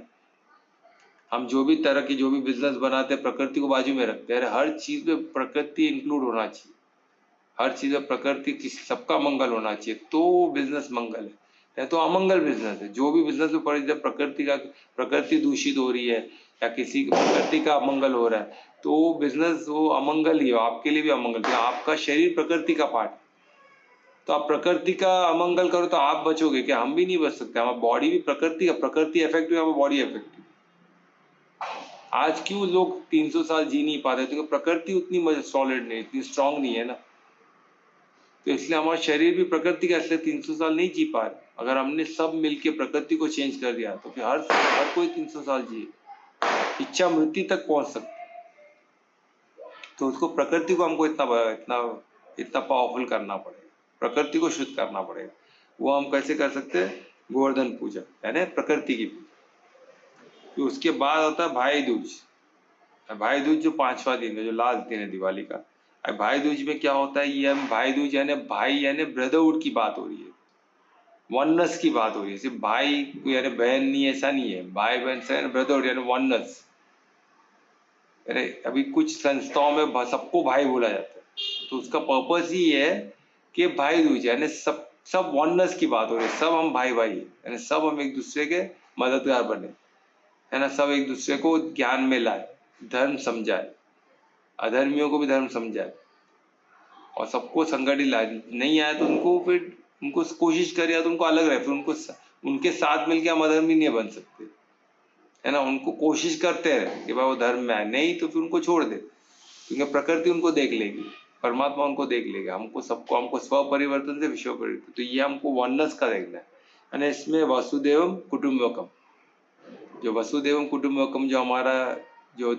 हम जो भी तरह की जो भी बिजनेस बनाते हैं प्रकृति को बाजू में रखते हैं। हर चीज में प्रकृति इंक्लूड होना चाहिए, हर चीज में प्रकृति की सबका मंगल होना चाहिए, तो बिजनेस मंगल है, नहीं तो अमंगल बिजनेस है। जो भी बिजनेस में पड़ी प्रकृति दूषित हो रही है या किसी की प्रकृति का अमंगल हो रहा है, तो वो बिजनेस वो अमंगल ही है, आपके लिए भी अमंगल है। आपका शरीर प्रकृति का पार्ट, तो आप प्रकृति का अमंगल करो तो आप बचोगे क्या? हम भी नहीं बच सकते। हमारा बॉडी भी प्रकृति इफेक्ट हुई, हमारा बॉडी इफेक्ट। आज क्यों लोग 300 साल जी नहीं पाते? क्योंकि प्रकृति उतनी सॉलिड नहीं, इतनी स्ट्रांग नहीं है ना, तो इसलिए हमारा शरीर भी प्रकृति का इसलिए 300 साल नहीं जी पा रहे। अगर हमने सब मिलके प्रकृति को चेंज कर दिया तो फिर हर कोई 300 साल जिए, इच्छा मृत्यु तक पहुंच सकती। तो उसको प्रकृति को हमको इतना पावरफुल करना पड़ेगा, प्रकृति को शुद्ध करना पड़ेगा। वो हम कैसे कर सकते हैं? गोवर्धन पूजा, यानी प्रकृति की पूजा। तो उसके बाद होता है भाई दूज। भाई दूज जो 5वां दिन है, जो लास्ट दिन है दिवाली का। अब भाई दूज में क्या होता है? ये हम भाई दूज यानी भाई यानी ब्रदरहुड की बात हो रही है, वननेस की बात हो रही है। सिर्फ भाई यानी बहन नहीं, ऐसा नहीं है। भाई बहन से ब्रदरहुड यानी वननेस। अरे अभी कुछ संस्थाओं में सबको भाई बोला जाता है, तो उसका पर्पस ही है कि भाई दूज यानी सब वननेस की बात हो रही है। सब हम भाई भाई है, यानी सब हम एक दूसरे के मददगार बने, है ना, सब एक दूसरे को ज्ञान में लाए, धर्म समझाए, अधर्मियों को भी धर्म समझाए, और सबको संगठित लाए। नहीं आया तो उनको कोशिश करे तो उनको अलग रहे, फिर उनके साथ मिलकर हम अधर्मी नहीं बन सकते, है ना। उनको कोशिश करते रहे कि भाई वो धर्म में आए, नहीं तो फिर उनको छोड़ दे, क्योंकि प्रकृति उनको देख लेगी, परमात्मा उनको देख लेगा। हमको स्व परिवर्तन से विश्व परिवर्तन, तो ये हमको वननेस का देखना है। इसमें वसुदेवम कुटुंबकम, जो वसुदेवम कुटुंबकम जो हमारा जो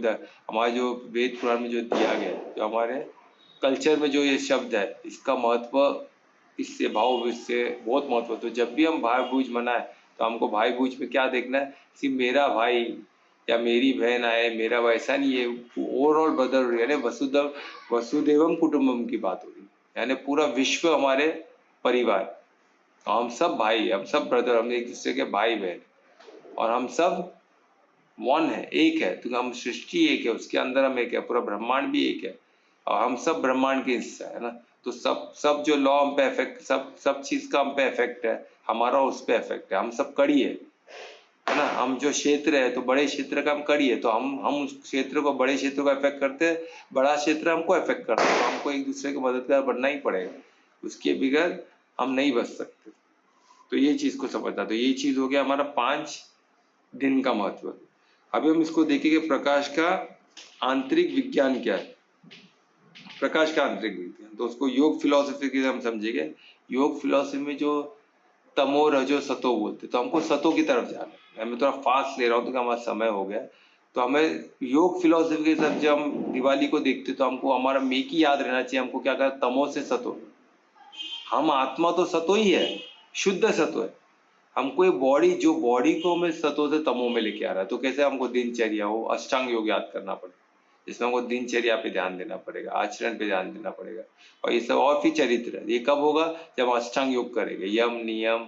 वेद पुराण में जो दिया गया, जो हमारे कल्चर में जो ये शब्द है, इसका महत्व, इससे भाव इससे बहुत महत्व। तो जब भी हम भाई दूज मनाए तो हमको भाई दूज में क्या देखना है? सिर्फ मेरा भाई या मेरी बहन आए, मेरा वैसा नहीं है, ओवरऑल ब्रदर, यानी वसुदेवम कुटुंबम की बात हो रही है, यानी पूरा विश्व हमारे परिवार। हम सब भाई, हम सब ब्रदर, हम एक दूसरे के भाई बहन, और हम सब वन है, एक है। तो हम सृष्टि एक है, उसके अंदर हम एक है, पूरा ब्रह्मांड भी एक है, और हम सब ब्रह्मांड के हिस्सा है ना। तो सब जो लॉ हम पे इफेक्ट, सब चीज का हम पे इफेक्ट है, हमारा उस पे इफेक्ट है। हम सब कड़ी है ना। हम जो क्षेत्र है, तो बड़े क्षेत्र का हम कड़ी है, तो हम उस क्षेत्र को, बड़े क्षेत्र को इफेक्ट करते हैं, बड़ा क्षेत्र हमको इफेक्ट करता है। तो हमको एक दूसरे के मददगार बनना ही पड़ेगा, उसके बगैर हम नहीं बच सकते। तो ये चीज को समझना। तो ये चीज हो गया हमारा 5 दिन का महत्व। अभी हम इसको देखेंगे, प्रकाश का आंतरिक विज्ञान क्या है। प्रकाश का आंतरिक विज्ञान, तो उसको योग फिलॉसफी के हम समझेंगे। योग फिलॉसफी में जो तमो रजो सतो बोलते, तो हमको सतो की तरफ जाना है। मैं थोड़ा फास्ट ले रहा हूँ तो हमारा समय हो गया। तो हमें योग फिलॉसफी के साथ जब हम दिवाली को देखते तो हमको हमारा मेक ही याद रहना चाहिए। हमको क्या करना? तमो से सतो। हम आत्मा तो सतो ही है, शुद्ध सतो है। हमको एक बॉडी को हमें सतो से तमो में लेके आ रहा है। तो कैसे? हमको दिनचर्या हो, अष्टांग योग याद करना पड़ेगा, जिसमें हमको दिनचर्या पे ध्यान देना पड़ेगा, आचरण पे ध्यान देना पड़ेगा, और ये सब। और फिर चरित्र, ये कब होगा? जब अष्टांग योग करेंगे, यम नियम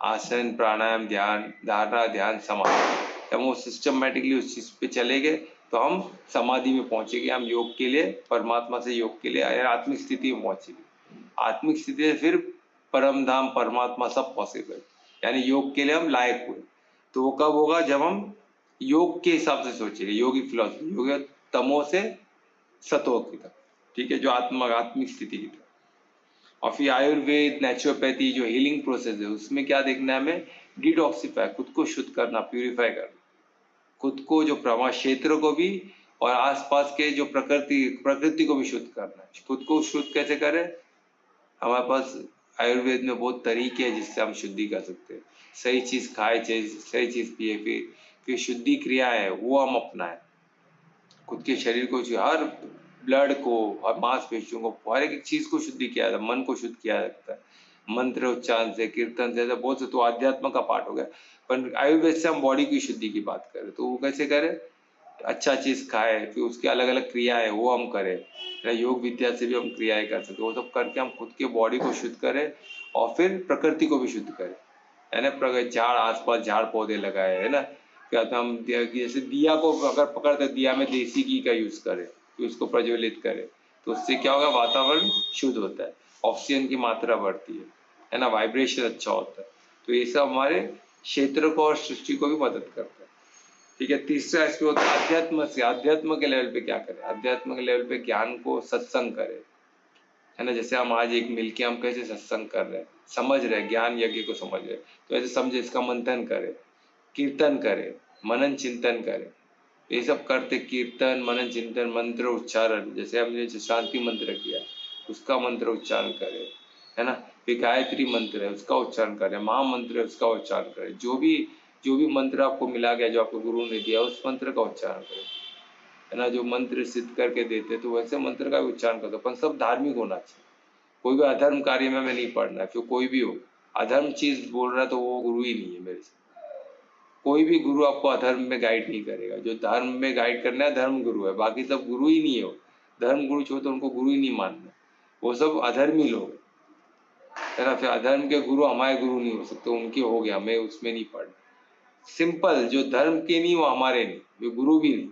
आसन प्राणायाम ध्यान धारणा ध्यान समाधि। जब वो सिस्टमेटिकली उस चीज पे चलेंगे तो हम समाधि में पहुंचेंगे। हम योग के लिए, परमात्मा से योग के लिए आत्मिक स्थिति में पहुंचेंगे। आत्मिक स्थिति से फिर परम धाम परमात्मा सब पॉसिबल, यानी योग के लिए हम लायक हुए। तो वो कब होगा? जब हम योग के हिसाब से सोचेंगे, योगी फिलॉसफी, योग तमो से सतो की तरफ, ठीक है, जो आत्मिक स्थिति की तरफ। और फिर आयुर्वेद, नेचुरोपैथी जो हीलिंग प्रोसेस है उसमें क्या देखना है हमें, डिटॉक्सिफाई, खुद को शुद्ध करना, प्यूरिफाई करना, खुद को जो प्रवाह क्षेत्र को भी और आसपास के जो प्रकृति को भी शुद्ध करना है। खुद को शुद्ध कैसे करें, हमारे पास आयुर्वेद में बहुत तरीके हैं जिससे हम शुद्धि कर सकते हैं। सही चीज खाए, सही चीज पिए, फिर शुद्धि क्रिया है वो हम अपनाएं। खुद के शरीर को, हर ब्लड को, हर मांसपेशियों को, हर एक चीज को शुद्धि किया जाता है, मन को शुद्ध किया जाता है मंत्र उच्चारण से, कीर्तन से, बहुत से। तो अध्यात्म का पार्ट हो गया। पर आयुर्वेद से हम बॉडी की शुद्धि की बात करें तो वो कैसे करें, अच्छा चीज खाए, फिर उसके अलग अलग क्रियाएं वो हम करें। योग विद्या से भी हम क्रियाएं कर सकते, वो सब करके हम खुद के बॉडी को शुद्ध करें और फिर प्रकृति को भी शुद्ध करें, है ना। झाड़, आसपास झाड़ पौधे लगाए, है ना। क्या तो हम जैसे दिया को अगर पकड़ते, दिया में देसी घी का यूज करें, फिर उसको प्रज्वलित करें, तो उससे क्या होगा, वातावरण शुद्ध होता है, ऑक्सीजन की मात्रा बढ़ती है ना, वाइब्रेशन अच्छा होता है। तो ये सब हमारे क्षेत्र को और सृष्टि को भी मदद करता है। ठीक है। तीसरा इसमें होता है अध्यात्म से। अध्यात्म के लेवल पे क्या करें, अध्यात्म के लेवल पे ज्ञान को, सत्संग करें, है ना। जैसे हम आज एक मिलके हम कैसे सत्संग कर रहे हैं, समझ रहे हैं, ज्ञान यज्ञ को समझ रहे हैं, तो ऐसे समझे, इसका मंथन करें, कीर्तन करें, मनन चिंतन करें। ये सब करते, कीर्तन, मनन चिंतन, मंत्र उच्चारण, जैसे हमने शांति मंत्र किया उसका मंत्र उच्चारण करें, है ना। फिर गायत्री मंत्र है उसका उच्चारण करें, महामंत्र है उसका उच्चारण करें, जो भी मंत्र आपको मिला गया, जो आपको गुरु ने दिया, उस मंत्र का उच्चारण करें, है ना। जो मंत्र सिद्ध करके देते तो वैसे मंत्र का उच्चारण करते, पर सब धार्मिक होना चाहिए। कोई भी अधर्म कार्य में हमें नहीं पढ़ना है, फिर कोई भी हो अधर्म चीज बोल रहा है तो वो गुरु ही नहीं है मेरे से। कोई भी गुरु आपको अधर्म में गाइड नहीं करेगा, जो धर्म में गाइड करना है धर्म गुरु है, बाकी सब गुरु ही नहीं हो। धर्म गुरु छोड़ तो उनको गुरु ही नहीं मानना, वो सब अधर्मी लोग, है ना। फिर अधर्म के गुरु हमारे गुरु नहीं हो सकते, उनके हो गया, हमें उसमें नहीं पढ़ना। सिंपल, जो धर्म के नहीं वो हमारे नहीं, वे गुरु भी नहीं।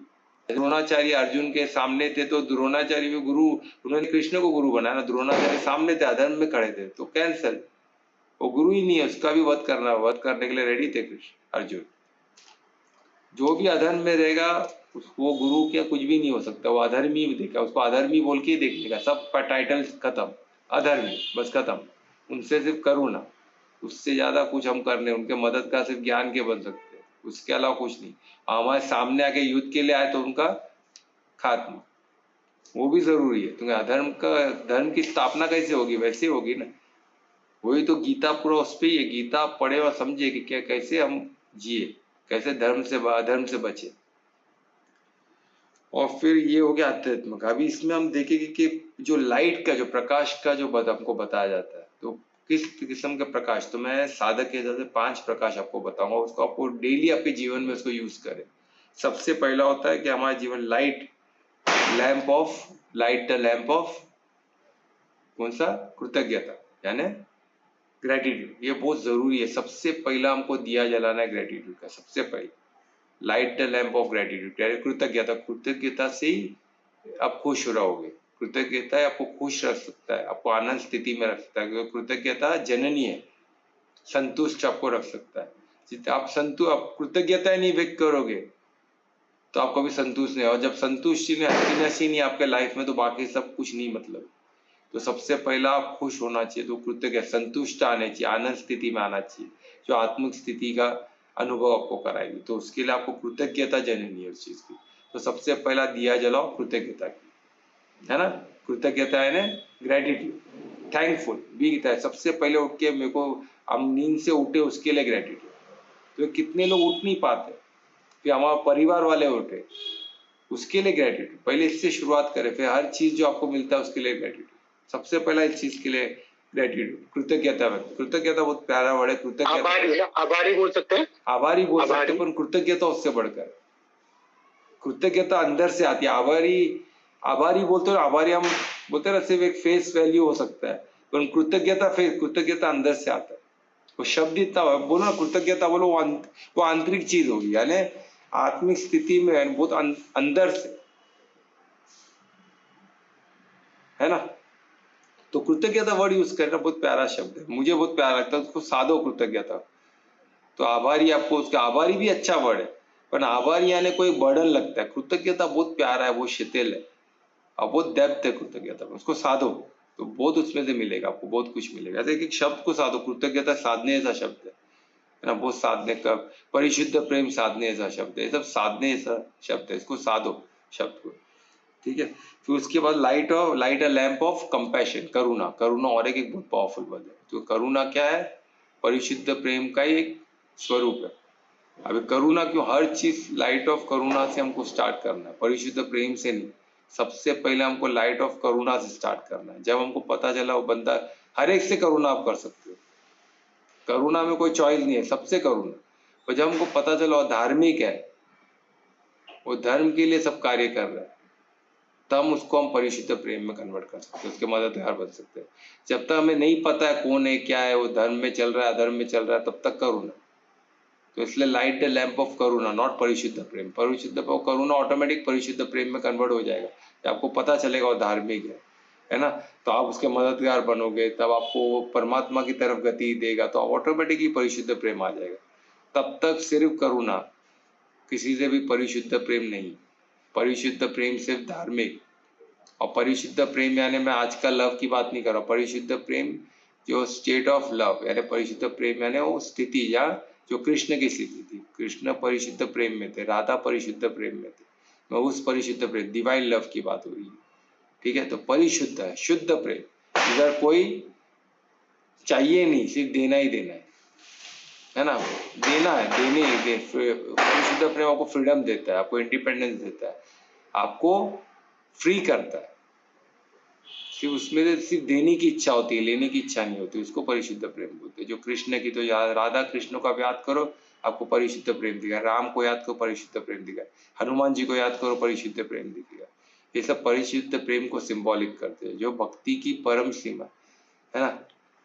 द्रोणाचार्य अर्जुन के सामने थे तो द्रोणाचार्य भी गुरु, उन्होंने कृष्ण को गुरु बनाया ना। द्रोणाचार्य सामने थे, अधर्म में खड़े थे, तो कैंसल, वो गुरु ही नहीं है, उसका भी वध करने के लिए रेडी थे कृष्ण अर्जुन। जो भी अधर्म में रहेगा वो गुरु क्या कुछ भी नहीं हो सकता, वो अधर्मी देखा, उसको अधर्मी बोल के ही देख लेगा, सब टाइटल खत्म, अधर्मी बस खत्म। उनसे सिर्फ करुणा, उससे ज्यादा कुछ हम करने, उनके मदद का सिर्फ ज्ञान के बन सकते हैं, उसके अलावा कुछ नहीं। हमारे सामने आके युद्ध के लिए आए तो उनका खात्मा, वो भी जरूरी है। तुम्हें धर्म की स्थापना कैसे होगी, वैसे होगी ना। वही तो गीता पूरा उस पे ही है, गीता पढ़े और समझे कि क्या, कैसे हम जिए, कैसे अधर्म से बचे। और फिर ये हो गया अध्यात्म का। अभी इसमें हम देखेंगे कि जो लाइट का, जो प्रकाश का जो हमको बताया जाता है, तो किस किस्म के प्रकाश, तो मैं साधक के हिसाब से 5 प्रकाश आपको बताऊंगा, उसको आपको डेली आपके जीवन में उसको यूज करें। सबसे पहला होता है कि हमारा जीवन लाइट द लैंप ऑफ कौन सा, कृतज्ञता, यानी ग्रेटिट्यूड। ये बहुत जरूरी है। सबसे पहला हमको दिया जलाना है ग्रेटिट्यूड का, सबसे पहले light the lamp of gratitude, कृतज्ञता। कृतज्ञता से ही आप खुश रहोगे। कृतज्ञता आपको खुश रख सकता है, आपको आनंद स्थिति में रख सकता है, क्योंकि कृतज्ञता जननी है, संतुष्ट आपको रख सकता है। जितना आप कृतज्ञता नहीं व्यक्त करोगे तो आप कभी संतुष्ट नहीं, और जब संतुष्टि नहीं, हैप्पीनेस ही नहीं आपके लाइफ में, तो बाकी सब कुछ नहीं मतलब। तो सबसे पहला आप खुश होना चाहिए, तो कृतज्ञ, संतुष्ट आने चाहिए, आनंद स्थिति में आना चाहिए, जो आत्मिक स्थिति का अनुभव आपको कराएगी। तो उसके लिए आपको कृतज्ञता जननी है उस चीज की। तो सबसे पहला दिया जलाओ कृतज्ञता की, है ना। कृतज्ञता है ना, ग्रेटिट्यूड, थैंकफुल भी है। सबसे पहले उठ के मेरे को, हम नींद से उठे उसके लिए ग्रेटिट्यूड। तो कितने लोग उठ नहीं पाते, फिर हमारा परिवार वाले उठे उसके लिए ग्रेटिट्यूड। पहले इससे शुरुआत करें, फिर हर चीज जो आपको मिलता है उसके लिए ग्रेटिट्यूड। सबसे पहला इस चीज के लिए ग्रेटिट्यूड, कृतज्ञता। कृतज्ञता बहुत प्यारा वर्ड है, कृतज्ञता। आभारी बोल सकते हैं, आभारी बोल सकते हैं, पर कृतज्ञता उससे बढ़कर, कृतज्ञता अंदर से आती है। आभारी बोलते हो, आभारी हम बोलते ना, सिर्फ एक फेस वैल्यू हो सकता है, पर कृतज्ञता अंदर से आता है। वो शब्द इतना बोलो ना, कृतज्ञता बोलो, वो आंतरिक चीज होगी, यानी आत्मिक स्थिति में बहुत अंदर से, है ना। तो कृतज्ञता वर्ड यूज करना बहुत प्यारा शब्द है, मुझे बहुत प्यारा लगता है, उसको साधो कृतज्ञता। तो आभारी, आपको उसका आभारी भी अच्छा वर्ड है, पर आभारी यानी कोई बर्डन लगता है। कृतज्ञता बहुत प्यारा है, वो शिथिल है और बहुत डेप्थ है कृतज्ञता में, उसको साधो। तो बहुत उसमें से मिलेगा आपको, बहुत कुछ मिलेगा। ऐसे एक शब्द को साधो, कृतज्ञता साधने जैसा शब्द है ना, बहुत साधने का, परिशुद्ध प्रेम साधने जैसा शब्द है, ये सब साधने जैसा शब्द है, इसको साधो शब्द को, ठीक है। फिर उसके बाद light a lamp of compassion, करुणा, करुणा और एक बहुत पावरफुल वर्ड है। तो करुणा क्या है? परिशुद्ध प्रेम का एक स्वरूप है। अभी करुणा क्यों? हर चीज लाइट ऑफ करुणा से हमको स्टार्ट करना है, परिशुद्ध प्रेम से नहीं। सबसे पहले हमको लाइट ऑफ करुणा से स्टार्ट करना है। जब हमको पता चला वो बंदा, हर एक से करुणा आप कर सकते हो, करुणा में कोई चॉइस नहीं है, सबसे करुणा। और जब हमको पता चला वो धार्मिक है, वो धर्म के लिए सब कार्य कर रहा है, तब उसको हम परिशुद्ध प्रेम में कन्वर्ट कर सकते हैं, उसके मददगार बन सकते हैं। जब तक हमें नहीं पता है कौन है क्या है, वो धर्म में चल रहा है अधर्म में चल रहा है, तब तक करुणा। तो इसलिए लाइट द लैंप ऑफ करुणा, नॉट परिशुद्ध प्रेम। परिशुद्ध करुणा ऑटोमेटिक परिशुद्ध प्रेम में कन्वर्ट हो जाएगा जब आपको पता चलेगा वो धार्मिक है ना। तो आप उसके मददगार बनोगे, तब आपको वो परमात्मा की तरफ गति देगा, तो ऑटोमेटिकली परिशुद्ध प्रेम आ जाएगा। तब तक सिर्फ करुणा, किसी से भी परिशुद्ध प्रेम नहीं। परिशुद्ध प्रेम सिर्फ धार्मिक, और परिशुद्ध प्रेम यानी मैं आज का लव की बात नहीं कर रहा। परिशुद्ध प्रेम जो स्टेट ऑफ लव, यानी परिशुद्ध प्रेम यानी वो स्थिति, या जो कृष्ण की स्थिति थी। कृष्ण परिशुद्ध प्रेम में थे, राधा परिशुद्ध प्रेम में थे। मैं उस परिशुद्ध प्रेम, डिवाइन लव की बात हो रही है, ठीक है। तो परिशुद्ध है, शुद्ध प्रेम, इधर कोई चाहिए नहीं, सिर्फ देना ही देना है ना। देना है, परिशुद्ध प्रेम आपको फ्रीडम देता है, आपको इंडिपेंडेंस देता है, आपको फ्री करता है। सिर्फ उसमें से सिर्फ देने की इच्छा होती है, लेने की इच्छा नहीं होती, उसको परिशुद्ध प्रेम बोलते हैं। जो कृष्ण की, तो याद राधा कृष्ण को आप याद करो, आपको परिशुद्ध प्रेम दिखेगा। राम को याद करो, परिशुद्ध प्रेम दिखेगा। हनुमान जी को याद करो, परिशुद्ध प्रेम दिखेगा। ये सब परिशुद्ध प्रेम को सिंबॉलिक करते हैं, जो भक्ति की परम सीमा है ना,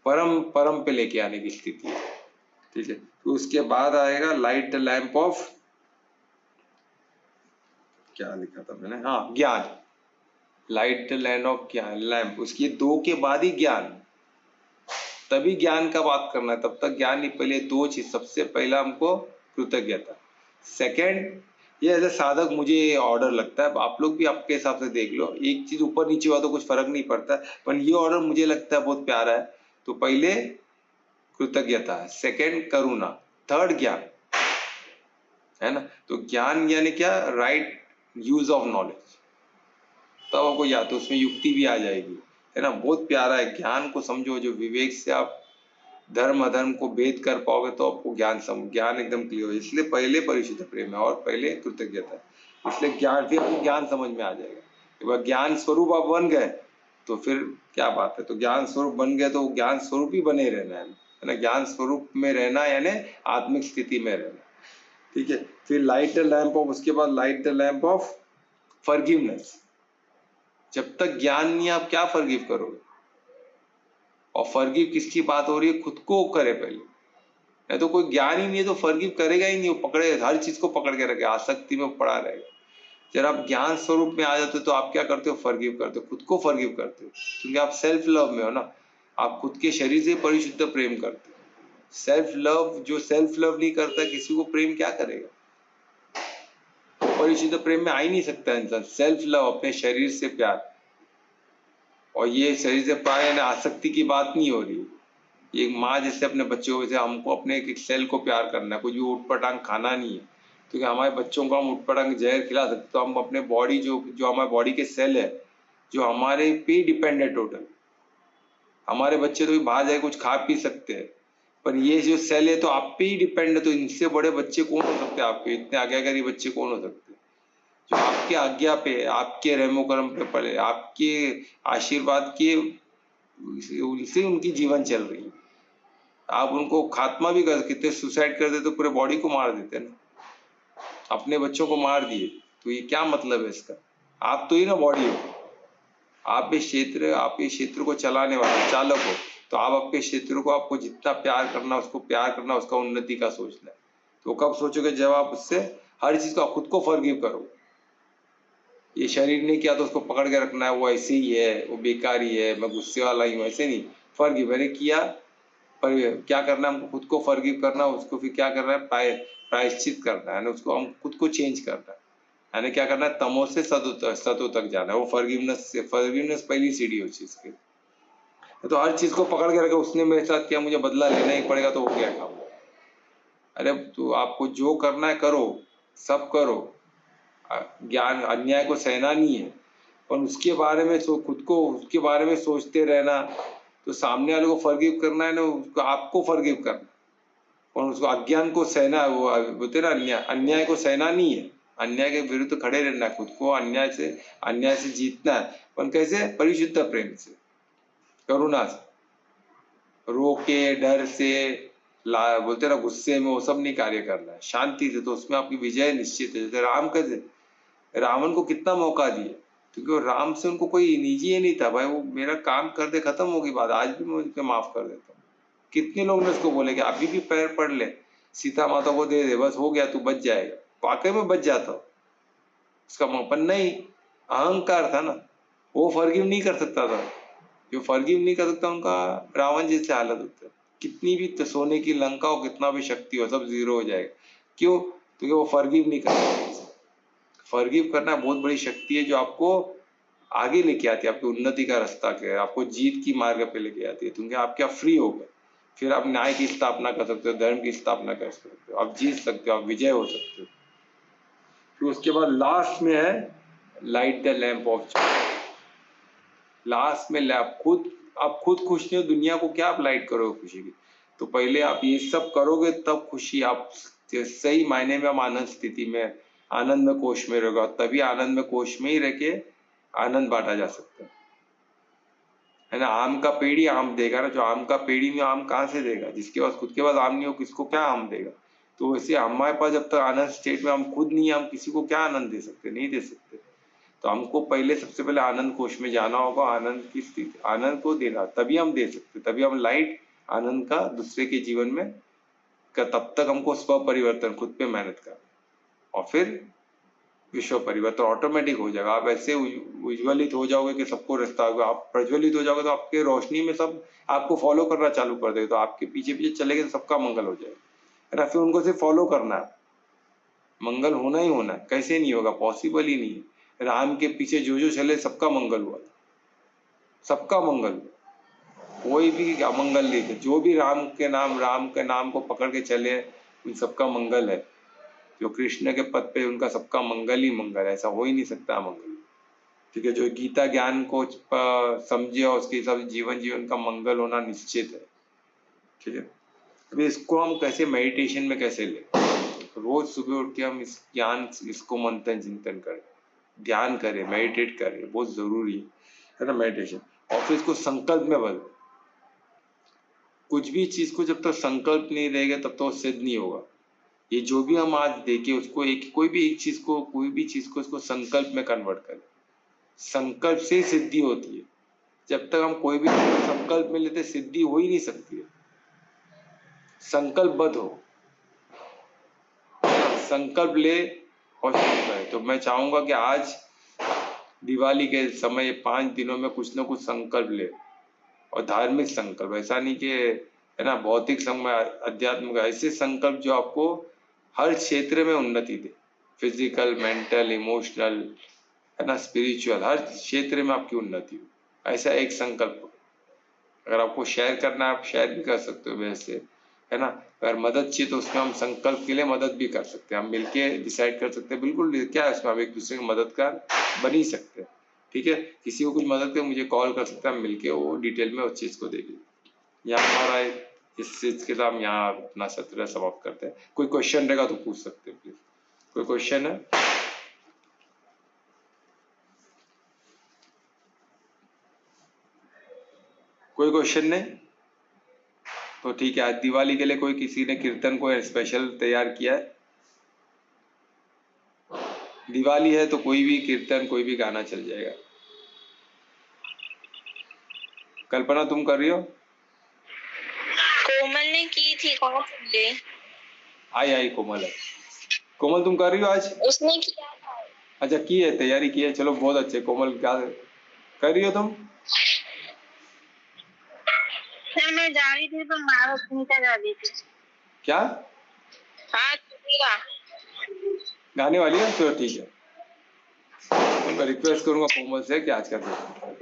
परम परम पे लेके आने की स्थिति है, ठीक है। तो उसके बाद आएगा लाइट द लैंप ऑफ, क्या लिखा था मैंने, हाँ, ज्ञान। लाइट द लैंप ऑफ ज्ञान, लैंप, उसकी दो के बाद ही ज्ञान, तभी ज्ञान का बात करना है, तब तक ज्ञान नहीं। पहले दो चीज, सबसे पहला हमको कृतज्ञता, सेकंड ये एज ए साधक मुझे ये ऑर्डर लगता है, आप लोग भी आपके हिसाब से देख लो, एक चीज ऊपर नीचे हुआ तो कुछ फर्क नहीं पड़ता, पर ये ऑर्डर मुझे लगता है बहुत प्यारा है। तो पहले कृतज्ञता है, सेकंड करुणा, थर्ड ज्ञान, है ना। तो ज्ञान यानी क्या? राइट यूज ऑफ नॉलेज, तब आपको याद, तो उसमें युक्ति भी आ जाएगी, है ना। बहुत प्यारा है, ज्ञान को समझो, जो विवेक से आप धर्म अधर्म को भेद कर पाओगे, तो आपको ज्ञान एकदम क्लियर हो। इसलिए पहले परिशुद्ध प्रेम है और पहले कृतज्ञता है, इसलिए ज्ञान, फिर आपको ज्ञान समझ में आ जाएगा। एक बार ज्ञान स्वरूप आप बन गए तो फिर क्या बात है। तो ज्ञान स्वरूप बन गए तो ज्ञान स्वरूप ही बने रहना है ना। ज्ञान स्वरूप में रहना यानी आत्मिक स्थिति में रहना, ठीक है। फिर लाइट द लैंप ऑफ, उसके बाद light the lamp of forgiveness. जब तक ज्ञान नहीं, आप क्या फॉरगिव करोगे? और फॉरगिव किसकी बात हो रही है? खुद को करे पहले, नहीं तो कोई ज्ञान ही नहीं है तो फॉरगिव करेगा ही नहीं, वो पकड़े, हर चीज को पकड़ के रखे, आसक्ति में पड़ा रहेगा। जब आप ज्ञान स्वरूप में आ जाते हो तो आप क्या करते हो? फॉरगिव करते हो, खुद को फॉरगिव करते हो, क्योंकि आप सेल्फ लव में हो ना। आप खुद के शरीर से परिशुद्ध प्रेम करते हो। सेल्फ लव, जो सेल्फ लव नहीं करता किसी को प्रेम क्या करेगा? परिशुद्ध प्रेम में आ ही नहीं सकता इंसान। सेल्फ लव, अपने शरीर से प्यार, और ये शरीर से प्यार यानी आसक्ति की बात नहीं हो रही। एक माँ जैसे अपने बच्चों को, जैसे हमको अपने एक सेल को प्यार करना है, कुछ भी उटपटांग खाना नहीं है, क्योंकि हमारे बच्चों को हम उटपटांग जहर खिला सकते, तो हम अपने बॉडी, जो हमारे बॉडी के सेल है, जो हमारे पे डिपेंड है टोटल। हमारे बच्चे तो भी बाहर जाके कुछ खा पी सकते हैं, पर ये जो सेल है तो आप पे ही डिपेंड है। तो इनसे बड़े बच्चे कौन हो सकते हैं आपके? इतने आज्ञाकारी बच्चे कौन हो सकते हैं? जो आपके आज्ञा पे, आपके रहमो करम पे पले, आपके आशीर्वाद के, उनसे उनकी जीवन चल रही है। आप उनको खात्मा भी कर, कितने सुसाइड कर देते तो पूरे बॉडी को मार देते ना, अपने बच्चों को मार दिए, तो ये क्या मतलब है इसका? आप तो ही ना बॉडी हो, आप इस क्षेत्र को चलाने वाले चालक हो, तो आप आपके क्षेत्र को, आपको जितना प्यार करना, उसको प्यार करना, उसका उन्नति का सोचना है। तो कब सोचोगे? जब आप उससे हर चीज को खुद को फॉरगिव करो। ये शरीर ने किया तो उसको पकड़ के रखना है, वो ऐसे ही है, वो बेकारी है, मैं गुस्से वाला ही हूँ, ऐसे नहीं। फॉरगिव, मैंने किया, पर क्या करना है हमको? खुद को फॉरगिव करना, उसको फिर क्या करना है? प्रायश्चित करना है, उसको हम खुद को चेंज करना है, यानी क्या करना है? तमो से सतो तक जाना है। वो फॉरगिवनेस पहली सीढ़ी हो चीज की, तो हर चीज को पकड़ के रखे, उसने मेरे साथ किया मुझे बदला लेना ही पड़ेगा तो हो गया काम। अरे तो आपको जो करना है करो, सब करो। ज्ञान अन्याय को सहना नहीं है, पर उसके बारे में खुद को उसके बारे में सोचते रहना। तो सामने वाले को फॉरगिव करना है ना, उसको आपको फॉरगिव करना, और उसको अज्ञान को सहना, वो बोलते ना अन्याय को सहना नहीं है, अन्याय के विरुद्ध खड़े रहना है, खुद को अन्याय से जीतना है। पर कैसे? परिशुद्ध प्रेम से, करुणा से, रोके डर से, बोलते ना गुस्से में, वो सब नहीं कार्य करना है, शांति से। तो उसमें आपकी विजय निश्चित है। जैसे राम कैसे रावण को कितना मौका दिए, क्योंकि वो राम से उनको कोई निजी ही नहीं था, भाई वो मेरा काम कर दे, खत्म होगी बात, आज भी मैं उनके माफ कर देता हूँ। कितने लोग ने उसको बोले कि अभी भी पैर पड़ ले, सीता माता को दे दे, बस हो गया, तू बच जाएगा। वाकई में बच जाता हो उसका पर नहीं, अहंकार था ना, वो फॉरगिव नहीं कर सकता था। जो फॉरगिव नहीं कर सकता उनका रावण जैसे हालत होता है। कितनी भी सोने की लंका हो, कितना भी शक्ति हो, सब जीरो हो जाएगा। क्यों? क्योंकि वो फॉरगिव नहीं करता। फॉरगिव करना बहुत बड़ी शक्ति है, जो आपको आगे लेके आती है, आपकी उन्नति का रास्ता के, आपको जीत की मार्ग पे लेके आती है। क्योंकि आप क्या फ्री हो गए, फिर आप न्याय की स्थापना कर सकते हो, धर्म की स्थापना कर सकते हो, आप जीत सकते हो, आप विजय हो सकते हो। फिर उसके बाद लास्ट में है light the lamp of Joy. Last में आप खुद खुश नहीं हो, दुनिया को क्या आप लाइट करोगे खुशी की? तो पहले आप ये सब करोगे, तब खुशी आप सही मायने में हम आनंद स्थिति में, आनंद में कोश में रहोगे, तभी आनंद में कोश में ही रह के आनंद बांटा जा सकता है ना। आम का पेड़ ही आम देगा ना, जो आम का पेड़ ही नहीं, आम कहाँ से देगा? जिसके पास खुद के पास आम नहीं हो, किसको क्या आम देगा? तो वैसे हमारे पास जब तक आनंद स्टेट में हम खुद नहीं, हम किसी को क्या आनंद दे सकते? नहीं दे सकते। तो हमको पहले सबसे पहले आनंद कोश में जाना होगा, आनंद की स्थिति, आनंद को देना, तभी हम दे सकते, तभी हम लाइट आनंद का दूसरे के जीवन में तब तक हमको स्व परिवर्तन, खुद पे मेहनत करना, और फिर विश्व परिवर्तन ऑटोमेटिक हो जाएगा। आप ऐसे उज्ज्वलित हो जाओगे कि सबको रास्ता होगा, आप प्रज्वलित हो जाओगे तो आपके रोशनी में सब आपको फॉलो करना चालू कर देगा, तो आपके पीछे पीछे चलेंगे तो सबका मंगल हो जाएगा, है ना। फिर उनको सिर्फ फॉलो करना है, मंगल होना ही होना है, कैसे नहीं होगा? पॉसिबल ही नहीं है। राम के पीछे जो चले सबका मंगल हुआ, सबका मंगल। कोई भी अमंगल नहीं थे, जो भी राम के नाम को पकड़ के चले, उन सबका मंगल है। जो कृष्ण के पद पे, उनका सबका मंगल ही मंगल है, ऐसा हो ही नहीं सकता मंगल। ठीक है, जो गीता ज्ञान को समझे और उसके सब जीवन का मंगल होना निश्चित है। ठीक है, अभी इसको हम कैसे मेडिटेशन में कैसे ले? रोज सुबह उठ के हम इस ज्ञान, इसको मंथन चिंतन करें, ध्यान करें, मेडिटेट करें, बहुत जरूरी है ना मेडिटेशन। और फिर इसको संकल्प में बदल। कुछ भी चीज को जब तक संकल्प नहीं रहेगा तब तक तो सिद्ध नहीं होगा। ये जो भी हम आज देखें उसको, कोई भी चीज को इसको संकल्प में कन्वर्ट करें। संकल्प से सिद्धि होती है। जब तक हम कोई भी संकल्प में लेते, सिद्धि हो ही नहीं सकती है। संकल्पबद्ध हो, संकल्प ले और करे। तो मैं चाहूंगा कि आज दिवाली के समय 5 दिनों में कुछ ना कुछ संकल्प ले, और धार्मिक संकल्प, ऐसा नहीं कि है ना भौतिक संकल्प, अध्यात्म, ऐसे संकल्प जो आपको हर क्षेत्र में उन्नति दे, फिजिकल, मेंटल, इमोशनल, है ना, स्पिरिचुअल, हर क्षेत्र में आपकी उन्नति हो। ऐसा एक संकल्प। अगर आपको शेयर करना है, आप शेयर भी कर सकते हो वैसे, है ना। अगर मदद चाहिए तो उसमें हम संकल्प के लिए मदद भी कर सकते हैं, हम मिलके डिसाइड कर सकते हैं, बिल्कुल क्या है उसमें, हम एक दूसरे के मददगार बन ही सकते हैं। ठीक है, किसी को कुछ मदद कर मुझे कॉल कर सकते हैं, हम मिलके वो डिटेल में उस चीज को देखेंगे। यहाँ हमारा इस चीज के साथ हम यहाँ अपना सत्र समाप्त करते हैं। कोई क्वेश्चन रहेगा तो पूछ सकते हैं प्लीज। कोई क्वेश्चन है? कोई क्वेश्चन नहीं? तो ठीक है, आज दिवाली के लिए कोई किसी ने कीर्तन को स्पेशल तैयार किया है? दिवाली है तो कोई भी कीर्तन, कोई भी गाना चल जाएगा। कल्पना तुम कर रही हो? कोमल ने की थी, कहाँ चल गई? आई कोमल है। कोमल तुम कर रही हो आज? उसने किया था। अच्छा, की है, तैयारी की है, चलो बहुत अच्छे। कोमल क्या कर रही हो तुम? सर मैं जा रही थी तो माँ सुनीता जा रही थी। क्या? हाँ सुनीता गाने वाली है तो ठीक है, मैं रिक्वेस्ट करूंगा कोमल से कि आज कर दो।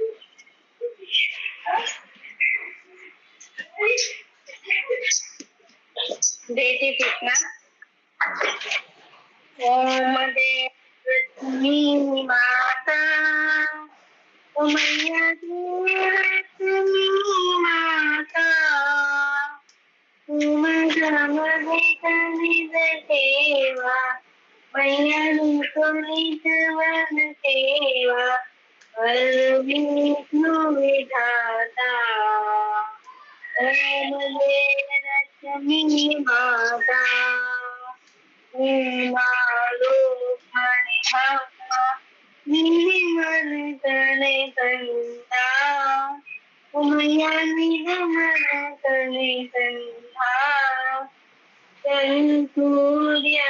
बेटी कृष्णा। ओम देवी माता उमैया देवी माता उम सेवा मैया नित वन सेवा विष्णु विधाता ओम लक्ष्मी माता मारो मणि निर्मल तने कंदा उमैया निर्मल तने कंदा सूर्य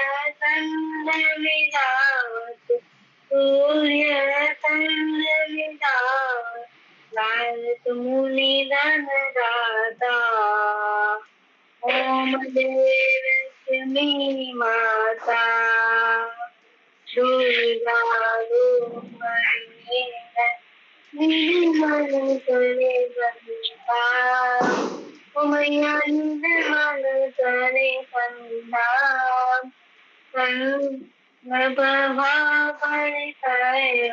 चंद्र विराट सूर्य चंद्र विराट भारत मुनि धन दाता ओम देवलक्ष्मी माता दुर्गा रूपमणि निर्मल करे बंदा उमैया निर्मल करे बंदा प्रभा परिचय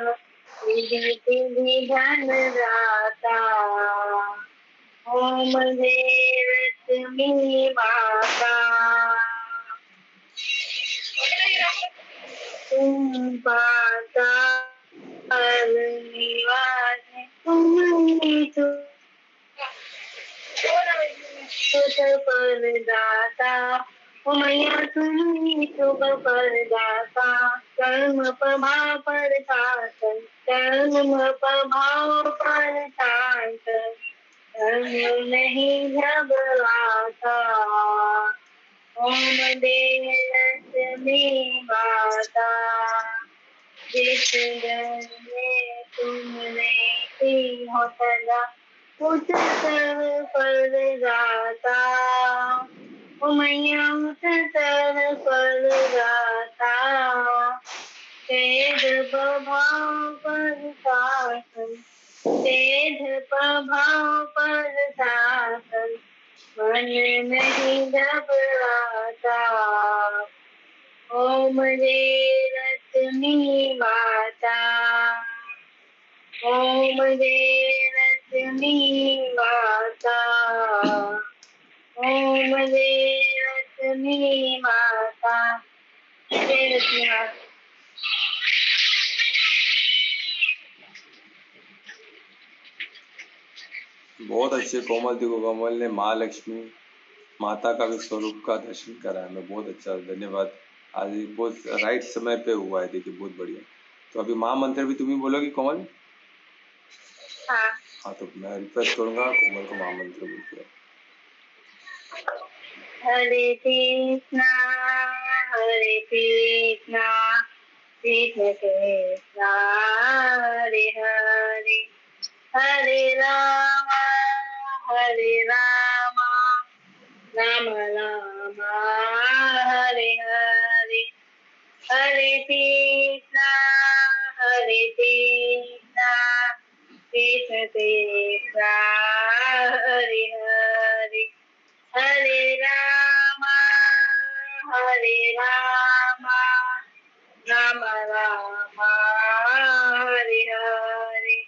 विधि दाता ओम देवलक्ष्मी माता तुम पाता निवास परदाता उमैया तुम्ही शुभ परदाता कर्म प्रभाव परतासन कर्म प्रभाव परतासन कर्म नहीं घबराता ओम देवलक्ष्मी माता जिस घर में तुमने की हो सदा उस सर्व फल दाता उमैया उस सर्व फल दाता तेज प्रभाव पर शासन तेज प्रभाव पर शासन मन नहीं घबराता ओम लक्ष्मी माता ओम लक्ष्मी माता ओम लक्ष्मी माता जय लक्ष्मी माता। बहुत अच्छे कोमल दी को कोमल ने माँ लक्ष्मी माता का भी स्वरूप का दर्शन करा है। मैं बहुत अच्छा, धन्यवाद। आज ये बहुत राइट समय पे हुआ है, देखिए बहुत बढ़िया। तो अभी माँ मंत्र भी तुम ही बोलोगी कोमल? हाँ, तो मैं रिक्वेस्ट करूंगा कोमल को माँ मंत्र बोलते। हरे कृष्णा कृष्ण कृष्णा हरे हरे हरे राम राम राम हरे हरे हरे कृष्णा कृष्ण कृष्णा हरे हरे हरे राम राम राम हरे हरे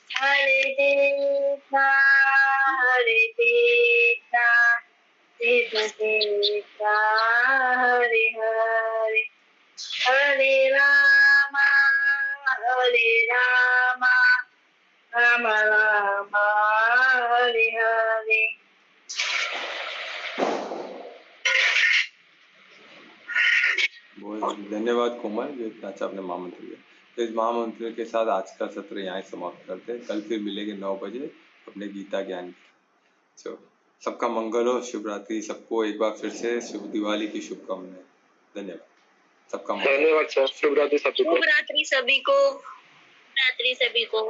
हरे कृष्णा कृष्ण कृष्णा हरे हरे हरे राम राम राम हरे हरे। बहुत धन्यवाद कोमल, जो इतना अच्छा अपने माँ मंत्र दिया। तो इस महा मंत्र के साथ आज का सत्र यहाँ समाप्त करते हैं। कल फिर मिलेंगे 9 बजे अपने गीता ज्ञान। तो सबका मंगल हो, शुभ रात्रि। सबको एक बार फिर से शुभ दिवाली की शुभकामनाएं। धन्यवाद सबका। धन्यवाद सर, शुभ रात्रि सभी को। शुभ रात्रि सभी को।